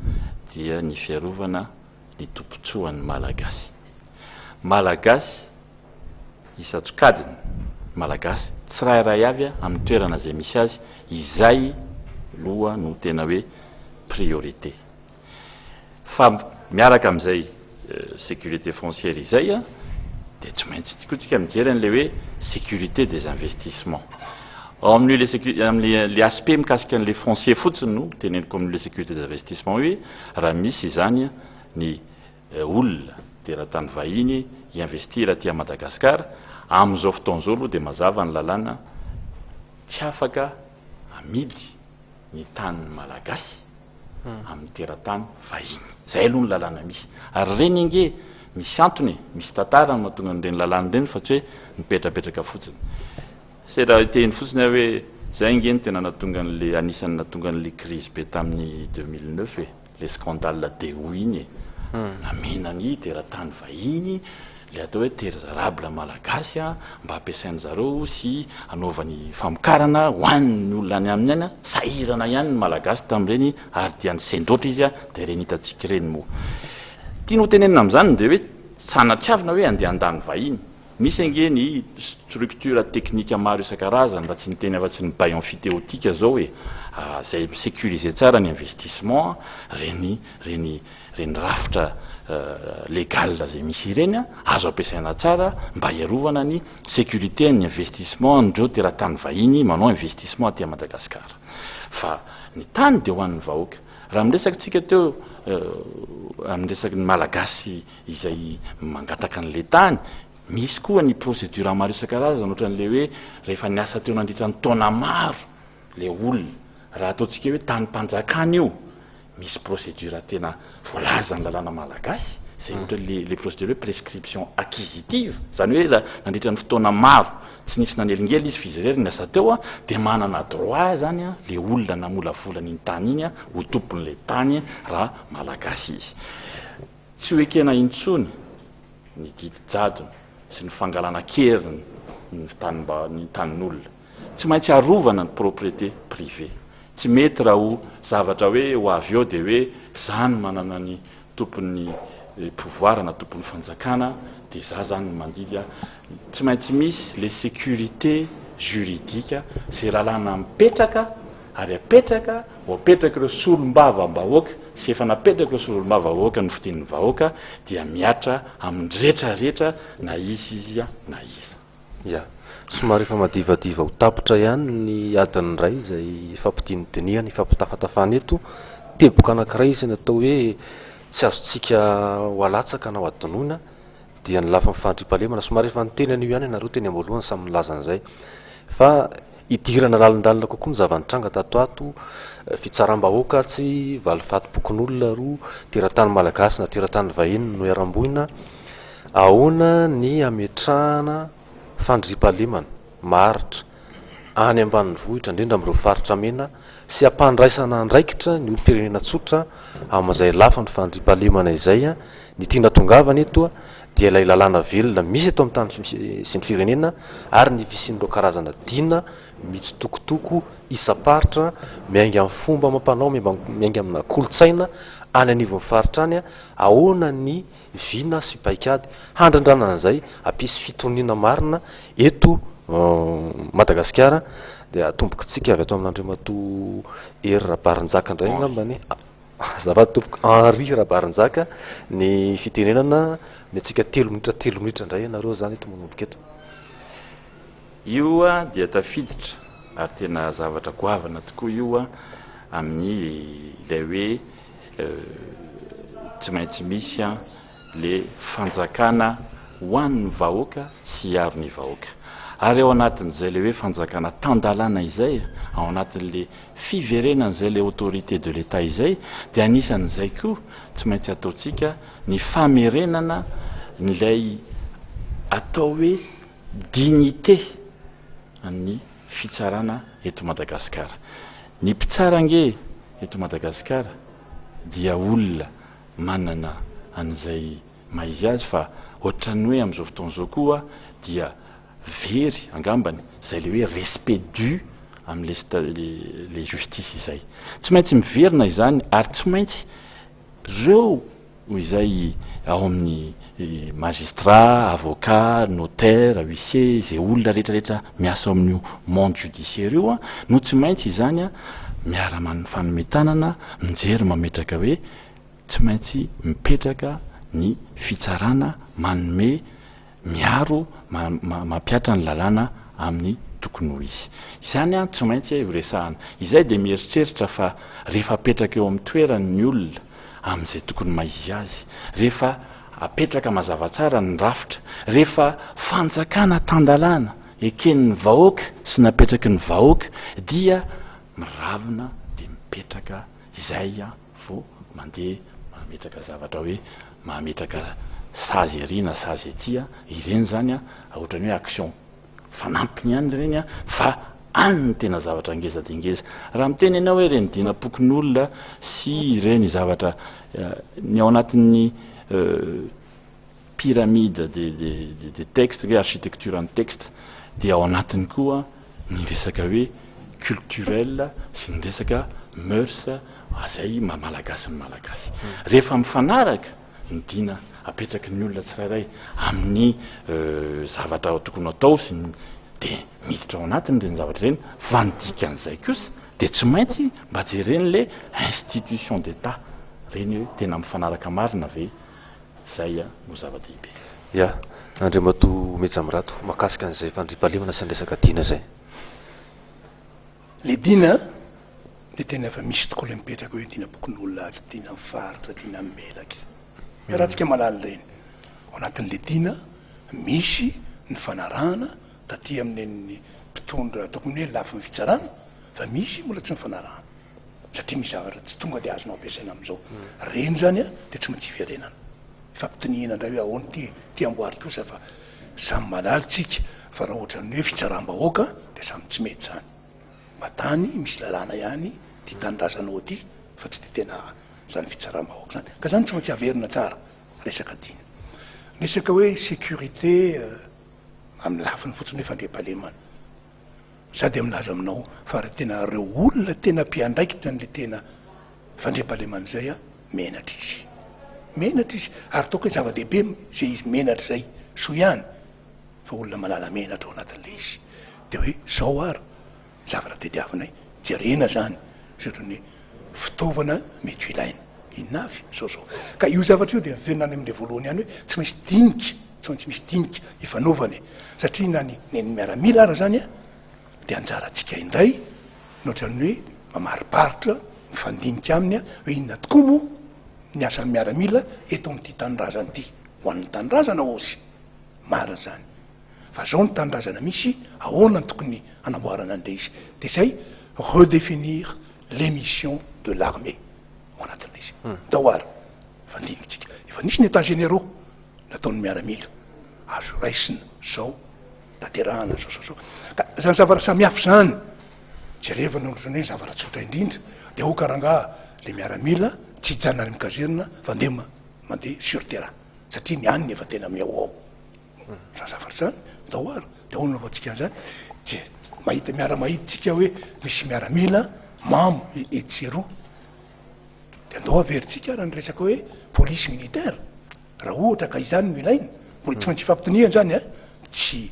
dia ny fiarovana ny tompotsoan'ny malagasy isatsokadiny malagasy tsirairay avy a amin'ny toerana zay misy azy izay loha no tena hoe priorité fa miaraka amin'izay sécurité foncière izay a de tsy maintsy tikotsika mijery an'le hoe sécurité des investissements ao amin'le aspect mikasika an'le foncier fotsiny no teneniko amin'le sécurité des investissements hoe raha misy izany ny olona teratany vahiny investir aty a Madagasikara amin'izao fotoan'izao aloha de mazava ny lalàna tsy afaka amidy ny tany malagasy amin'ny teratany vahiny zay aloha ny lalàna misy ary reny inge misy antony misy tantara ny mahatonga an'ireny lalàna ireny fa tsy hoe mipetrapetraka fotsiny se raha teny fotsiny hoe zay inge ny tena natonga an'le anisan'ny natonga an'le crise be tamin'ny 2009 hoe le scandale Deo iny namena ny teratany vahiny le atao hoe terres arables malagasy mba ampiasainy zareo sy anaovany famokarana hoan'ny olona any amin'ny any sahirana ihany ny malagasy tamin'ireny ary diany sendroatra izy de reny hitatsika reny moa tia no tenenina amin'izany de hoe sanatriavina hoe andeha andany vahiny misy ange ny structure technique maro isan-karazany raha tsy niteny afa-tsy ny bail amphithéotique zao hoe zay sécuriser tsara ny investissement reny rafitra légal zay misy ireny azo ampiasaina tsara mba hiarovana ny sécurité ny investissement ndreo teratany vahiny manao investissement aty a Madagasikara fa ny tany de hoan'ny vahoaka raha miresaky tsika teo amin'ny resaky ny malagasy izay mangataka an'le tany misy koa ny procédure maro isan-karazany ohatran'le hoe rehefa niasa teo nandritra ny taona maro le olona raha ataontsika hoe tany mpanjakana io misy procédure tena voalaza ny lalàna malagasy zay ohatra le procédure hoe prescription acquisitive zany hoe raha nandritra ny fotoana maro tsy nisy nanelingely izy fizerery ny asa teo de manana droit zany le olona namolavolany iny tany iny ho tompon'le tany raha malagasy izy tsy hoekena intsony ny didy jadony sy ny fangalana keriny ny tanin'olona tsy maintsy arovana ny propriété privée tsy mety raha ho zavatra hoe ho avy eo de hoe zany manana ny tompon'ny pouvoir na tompon'ny fanjakana de za zany ny mandidy tsy maintsy misy les sécurités juridiques zay lalàna mipetraka ary apetraka ho apetraka ireo solom-bava-bahoaka sy efa napetraka ireo solom-bava-vahoaka ny fidin'ny vahoaka dia miatra amin'ny rehetrarehetra na izy na iza ya somary efa madivadiva ho tapitra ihany ny adiny ray zay fampidinidiniany fampitafatafany eto teboka anankiray izy natao hoe tsy azotsika ho alatsaka na ho adinoina dia ny lafa mifandripalemana somary efa niteny an'io ihany ianareo teny amboalohany samy milaza an'izay fa idirana lalindalina kokoa ny zavanitranga tatoato fitsaram-bahoaka tsy valifatobokon'olona roa teratany malagasy na teratany vahiny no eram-boina ahoana ny ametrahana fandripalemana maritra any amban'ny vohitra indrindra amin'ireo faritra mena sy ampandraisana andraikitra ny olo-pirenena tsotra amin'izay lafa ny fandripalemana izay ny tiana tongavana eto dia ilay lalàna velona misy eto amin'ny tany sy ny firenena ary ny visin'ireo karazana dina mitsitokotoko isa-paritra miainga amin'ny fomba mampanao miainga amina kolotsaina any anivon'ny faritra any ahoana ny vina sy paikady handrandrana an'izay ampisy fitoniana marina eto Madagasikara dia atombokatsika avy ato amin'Andriamatoa Hery Rabarintsaka indray ngambany zavady tompoko Henri Rabarintsaka ny fitenenana ny atsika 3 minitra indray ianareo zany eto manomboka eto io dia tafiditra ary tena zavatra goavana tokoa io amin'ny ilay hoe tsy maintsy misy le fanjakana ho an'ny vahoaka sy hiaro ny vahoaka ary ao anatin'izay le hoe fanjakana tandalana izay ao anatin'le fiverenan'izay le autorité de l'État izay dia anisan'izay koa tsy maintsy ataontsika ny famerenana nylay atao hoe dignité ny fitsarana eto Madagasikara. Ny mpitsarange eto Madagasikara dia olona manana an'izay maizy azy fa ohatrany hoe amin'izao fotoan'izao koa dia very angambany zay le hoe respect dû am'le justice izay. Tsy maintsy miverina izany ary tsy maintsy reo izay ao amin'ny magistrat, avocat, notaire, huissier, zay olona rehetrarehetra miasa ao amin'io monde judiciaire io no tsy maintsy izany miara-man'ny fanometanana mijery mametraka hoe tsy maintsy mipetraka ny fitsarana manome miaro mampiatra ny lalàna amin'ny tokony ho izy. Izany tsy maintsy ho resahana. Izay dia mieritreritra fa rehefa apetraka eo amin'ny toerany ny olona amin'izay tokony maizy azy, rehefa apetraka mazava tsara ny rafitra, rehefa fanjakana tandalàna eken'ny vahoaka sy napetraky ny vahoaka dia miravina dia mipetraka izay vo mandeha mametraka zavatra hoe mametraka sazy ariana sazy etya ireny zany ohatrany hoe action fanampiny ihany reny fa any tena zavatra ngeza de ngeza. Raha miteny ianao hoe reny dinapokin'olona sy ireny zavatra ny ao anatin'ny pyramide de texte hoe architecture en texte dia ao anatiny koa ny resaka hoe culturel sy ny resaka mœurs zay malagasy ny malagasy. Rehefa mifanaraka ny dina apetraky ny olona tsirairay amin'ny zavatra tokony atao sy de miditra ao anatiny reny zavatra reny fa nidika an'izay kosa de tsy maintsy mba jereny le institution d'état reny hoe tena mifanaraka marina ve zay no zava-dehibe. Ya Andriamato Mejamirato makasika an'izay fandriam-pahalemana sy ny resaka dina zay. Le dina de tena efa misy tokoa le mipetraka hoe dinapokin'olona tsy dina mifaritra dina mimelaka izy raha tsika malala reny ao anatin'le dina misy ny fanarahana taty amin'ny mpitondra tokony hoe lafy ny fitsarana fa misy mbola tsy mifanarahana satria misy zavatra tsy tonga de azonao ampiasaina am'izao reny zany de tsy maintsy iverenana ifampitinihina ndray hoe ahoany ty amboary kosa fa samy malala tsika fa raha ohatrany hoe fitsaram-bahoaka de samy tsy mety zany matany misy lalàna ihany ty tanindrazanao ty fa tsy de tena zany fitsaram-bahoaka zany ka zany tsy maintsy averina tsara resaka dina resaka hoe sécurité amin'ny lafiny fotsiny hoe fandriam-pahalemana sady amilaza aminao fa raha tena reo olona tena mpiandraikitra n'le tena fandriam-pahalemana zay menatra izy ary taoko hoe zava-dehibe zay izy menatra zay so ihany fa olona malala menatra ao anatin'le izy de hoe zao ary zavatra tediavinay jerena zany satria fitaovana mety ilaina inavy zao ka io zavatra io de fenany amin'le voalohany ihany hoe tsy maintsy dinika tsy maintsy misy dinika ifanaovany satria nany miaramila ara zany de anjaratsika indray nohatrany hoe mamariparitra mifandinika aminy hoe inona tokoa mo ny asan'ny miaramila eto amin'ity tanindrazana ty ho an'ny tanindrazana ozy marina zany fa zao ny tanindrazana misy ahoana ny tokony anamboarana an'le izy de zay redéfinir les missions de l'armée ao anatin'le izy dao ary fandinikitsika efa nisy ny état généraux nataon'ny miaramila azo raisina zao taterahana zao ka zany zavatra samihafa zany jerevana ohatrany hoe zavatra tsotra indrindra de ho karanga le miaramila tsy hijanona any mikazerina fa mandeha sur terrain satria ny aniny efa tena miao zany zavatra zany dao ary de aona vatsika zany tsy mahita miara-mahiditsika hoe misy miaramila mamo etsero de andao averitsika raha ny resaka hoe police militaire raha ohatra ka izany no ilaina mbola tsy maintsy fampitiniana zany tsy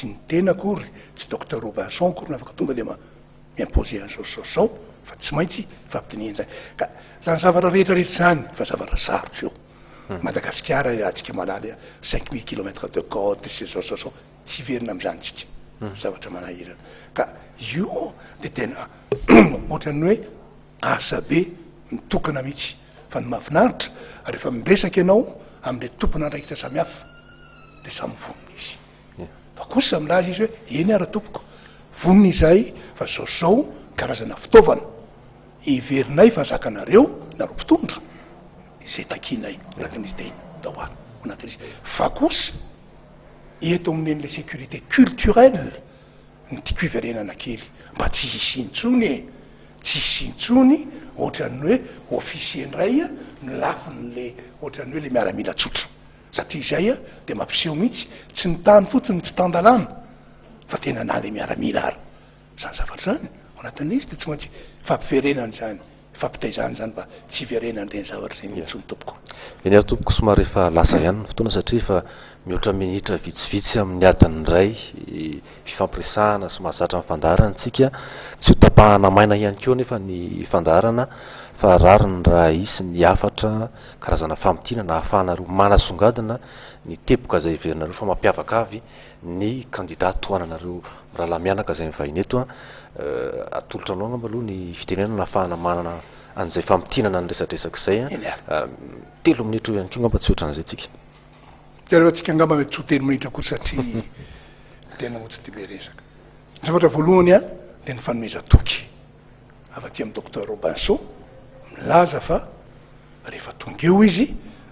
ny tena kory tsy docteur Robinson kory nafaka tonga de miimposé an'zao fa tsy maintsy fampitiniana zany ka zany zavatra rehetrarehetra zany fa zavatra sarotra io Madagasikara atsika malala 5000 kilomètres de côte sy zao tsy verina am'zanytsika zavatra manahirana ka io de tena ohatrany hoe asa be mitokana mihitsy fa ny mahafinaritra rehefa miresaka ianao am'le tompona andraikitra samihafa de samy vonona izy fa kosa milaza izy hoe eny ara-tompoko vonona izay fa zao karazana fitaovana iverinay fa zakanareo naro mpitondra zay takinay anatin'izy de iny dao ary anatin'izy fa kosa eto amin'ny an'la sécurité culturelle ny tiako iverenana kely mba tsy hisy intsony e tsy hisy intsony ohatran'ny hoe officier ndray a ny lafin'le ohatran'ny hoe le miaramila tsotra satria zay a de mampiseho mihitsy tsy ny tany fotsiny tsy tandalàna fa tena na le miaramila ary zany zavatra zany anatin'le izy de tsy maintsy fampiverenany zany fampitaizany zany mba tsy iverenany reny zavatra zay mihitsony tompoko eny ary tompoko somary efa lasa ihany ny fotoana satria fa mihoatra minitra vitsivitsy amin'ny adiny ray fifampiresahana sy mahazatra ny fandaharantsika tsy ho tapahana maina ihany koa nefa ny fandaharana fa rariny raha isy ny afatra karazana famitiana ahafahanareo manasongadina ny tepoka zay iverinareo fa mampiavaka avy ny candidat toananareo rahala mianaka zay mivahiny eto a atolotra anao angamba aloha ny fitenena nahafahana manana an'izay famitianana ny resadresaka zay a 3 minitra ihany ko ngamba tsy ohatran'izay tsika tsika angamba mety tsy ho 3 minitra koa satria tena mo tsy tibe resaka ny zavatra voalohany a de ny fanomeza toky afa-ty amin'ny docteur Robinson milaza fa rehefa tonga eo izy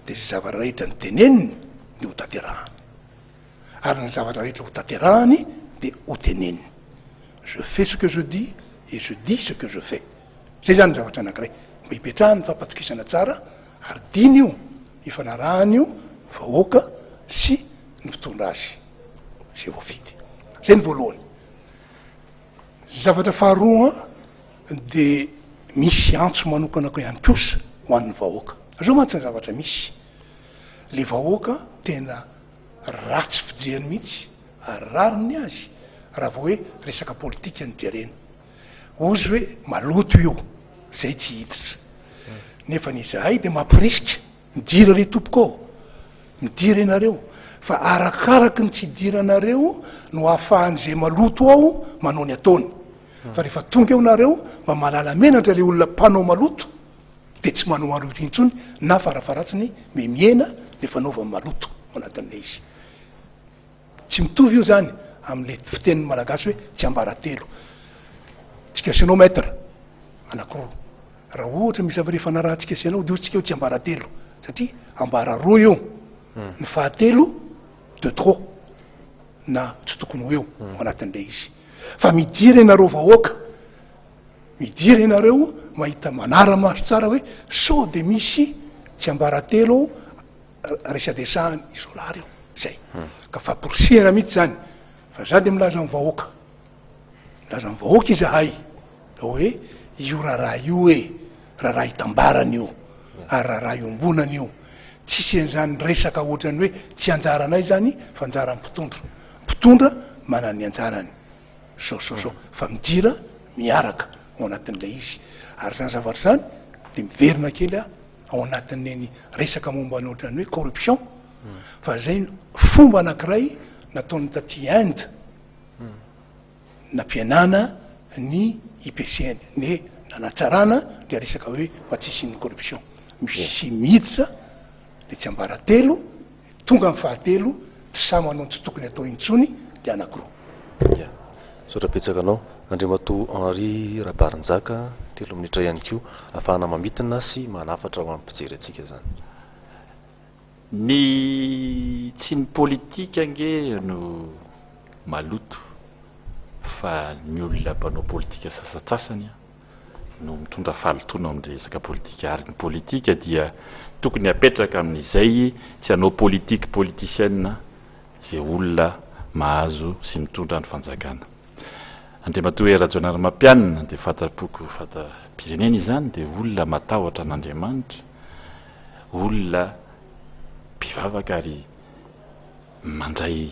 de zay zavatra rehetra ny teneniny de ho tanterahany ary ny zavatra rehetra ho tanterahany de ho teneniny je fais ce que je dis et je dis ce que je fais zay zany ny zavatra anankiray mba hipetrahany fampatokisana tsara ary diny io ifanarahany io vahoaka sy ny mpitondra azy zay voafidy zay ny voalohany zavatra faharoa de misy antso manokanako ihany kosa ho an'ny vahoaka zao mantsy ny zavatra misy le vahoaka tena ratsy fijehany mihitsy ary rariny azy raha vao hoe resaka politika ny jerena ozy hoe maloto io zay tsy hititra nefa nizahay de mampirisika midira re tompoko ao midira ianareo fa arakaraky ny tsy idiranareo no hahafahan'zay maloto ao manao ny ataony fa rehefa tonga eo nareo mba malala menatra le olona mpanao maloto de tsy manao maloto intsony na farafaratsiny memiena le fanaovany maloto anatin'le izy tsy mitovy io zany am'le fiteniny malagasy hoe tsy ambaratelo tsika asianao maître anankiroa raha ohatra misy ava rehefa narahantsika asianao de ozy tsika eo tsy ambaratelo satria ambara roa eo ny fahatelo de trop na tsy tokony ho eo anatin'le izy fa midira ianareo vahoaka midira ianareo mahita manara-maso tsara hoe sao de misy tsy ambaratelo resadesahany isolary eo zay ka famporisihana mihitsy zany fa za de milaza ny vahoaka milaza ny vahoaka izahay hoe io raharaha io e raharaha hitambarany io ary raharaha iombonany io tsisy an'zany resaka ohatrany hoe tsy anjaranay zany fa anjarany mpitondra manany ny anjarany sao fa midira miaraka ao anatin'le izy ary zany zavatra zany de miverina kely a ao anatin'neny resaka momba ny ohatrany hoe corruption fa zay fomba anankiray nataony taty Inde nampianana ny IPCN ny nanatsarana le resaka hoe mba tsisy ny corruption misy miditra le tsy ambaratelo tonga amin'ny fahatelo tsy sa manao tsy tokony atao intsony le anankiroa sotrapetsaka anao andriamato Henri Rabarinjaka 3 minitra ihany ko ahafahana mamitina sy manafatra ho am'mpijery atsika zany ny tsy ny politika nge no maloto fa ny olona mpanao politika sasatsasany no mitondra falitona amin'ny resaka politika ary ny politika dia tokony apetraka amin'izay tsy hanao politika politicienne zay olona mahazo sy mitondra ny fanjakana Andriamato hoe Rajaonarimampianina de fatapoko fatapirenena izany de olona matahotra an'Andriamanitra olona mpivavaka ary mandray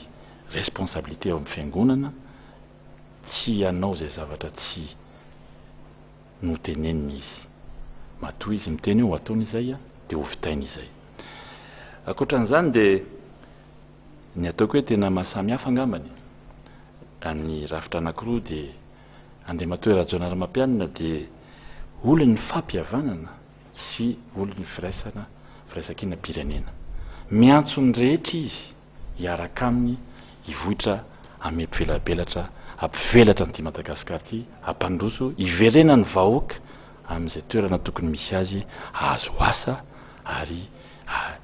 responsabilité ao amin'ny fiangonana tsy hanao zay zavatra tsy noteneniny izy matoa izy miteny eo ataony izay a de ho vitainy izay akoatran'izany de ny ataoko hoe tena mahasamy hafa angambany amin'ny rafitra anankiroa de Andriamato hoe Rajaonarimampianina de olony fampihavanana sy olony firaisakina pirenena miantso ny rehetra izy hiaraka aminy hivohitra amy ampivelabelatra ampivelatra ny ty Madagasikara ty ampandroso iverena ny vahoaka am'izay toerana tokony misy azy azo asa ary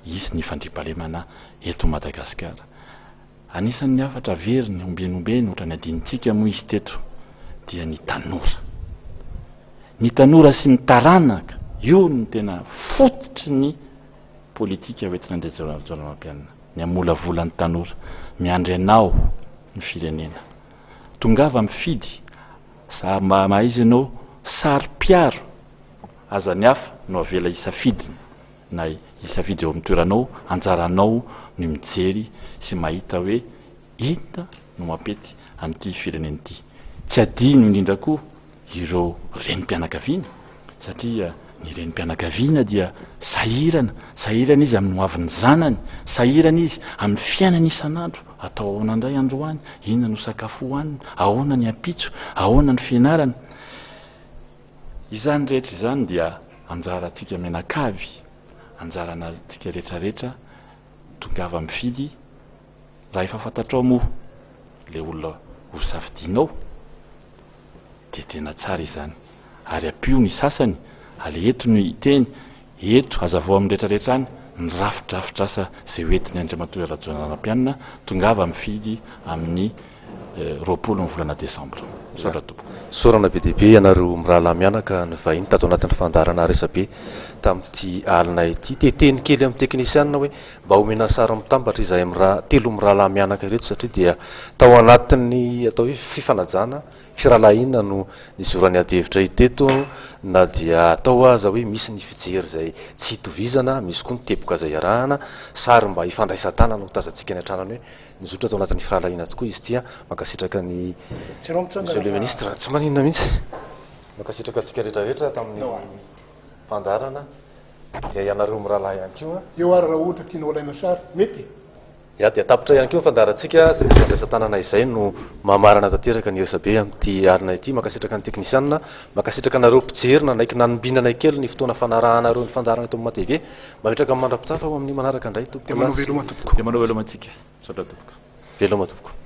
isy ny fandriampahalemana eto Madagasikara anisan'ny afatra veriny ombenombeny ohatra ny adinitsika moa izy teto dia ny tanora sy ny taranaka io ny tena fototry ny politika hoentina andrejaramampianina ny amolavolan'ny tanora miandry anao ny firenena tongava mifidy maizy ianao sary-piaro aza ny hafa no avela isafidiny na isafidy eo amin'ny toeranao anjaranao ny mijery sy mahita hoe inona no mampety an'ity firenena ity tsy adino indrindra koa ireo renim-pianakaviana satria ny renim-pianakaviana dia sahirana izy amin'ny hoavin'ny zanany sahirana izy amin'ny fiainana isan'andro atao ahoana indray androany inona no sakafo hoanina ahoana ny ampitso ahoana ny fianarana izany rehetra izany dia anjara antsika menakavy anjarana antsika rehetrarehetra tongava mifidy raha efa fantatrao moa le olona ho safidinao dia tena tsara izany ary ampio ny sasany ale eto ny iteny eto azavao amin'ny rehetrarehetra any ny rafidrafitra asa zay hoentiny andriamatoa rajonaram-pianina tongava mifidy amin'ny 20 volana desambra sora tompoko sorana be dehibe ianareo mirahalahy mianaka ny vahiny tato anatin'ny fandarana resabe tamin'ity alina ity teteny kely amin'ny teknisianina hoe mba homena sary mitambatra izay telo mirahalahy mianaka ireto satria dia tao anatin'ny atao hoe fifanajana firalahinna no nizoran'ny adihevitra iteto na dia atao aza hoe misy ny fijery zay tsy hitovizana misy koa ny teboka zay arahana sary mba hifandraisan-tanana no tazantsika ny antranany hoe nizotra tao anatin'ny firalahina tokoa izy tia makasitraka ny monsieur le ministre tsy maninona mihitsy makasitraka atsika rehetrarehetra tamin'ny fandarana dia ianareo mirahalahy ihany koa eo ary raha ohatra tianao alaina sary mety ia dia tapitra ihany koa fandarantsika zay fifandraisan-tanana izay no mamarana tanteraka ny resabe amin'ity alina ity makasitraka ny teknisianina makasitraka anareo mpijerina naiky nanombinanay kely ny fotoana fanarahanareo ny fandarana eto amin'ny matv mba metraka mandrapitafa ho amin'ny manaraka indray dia manao veloma tompoko dia manao veloma antsika sodra tompoko veloma tompoko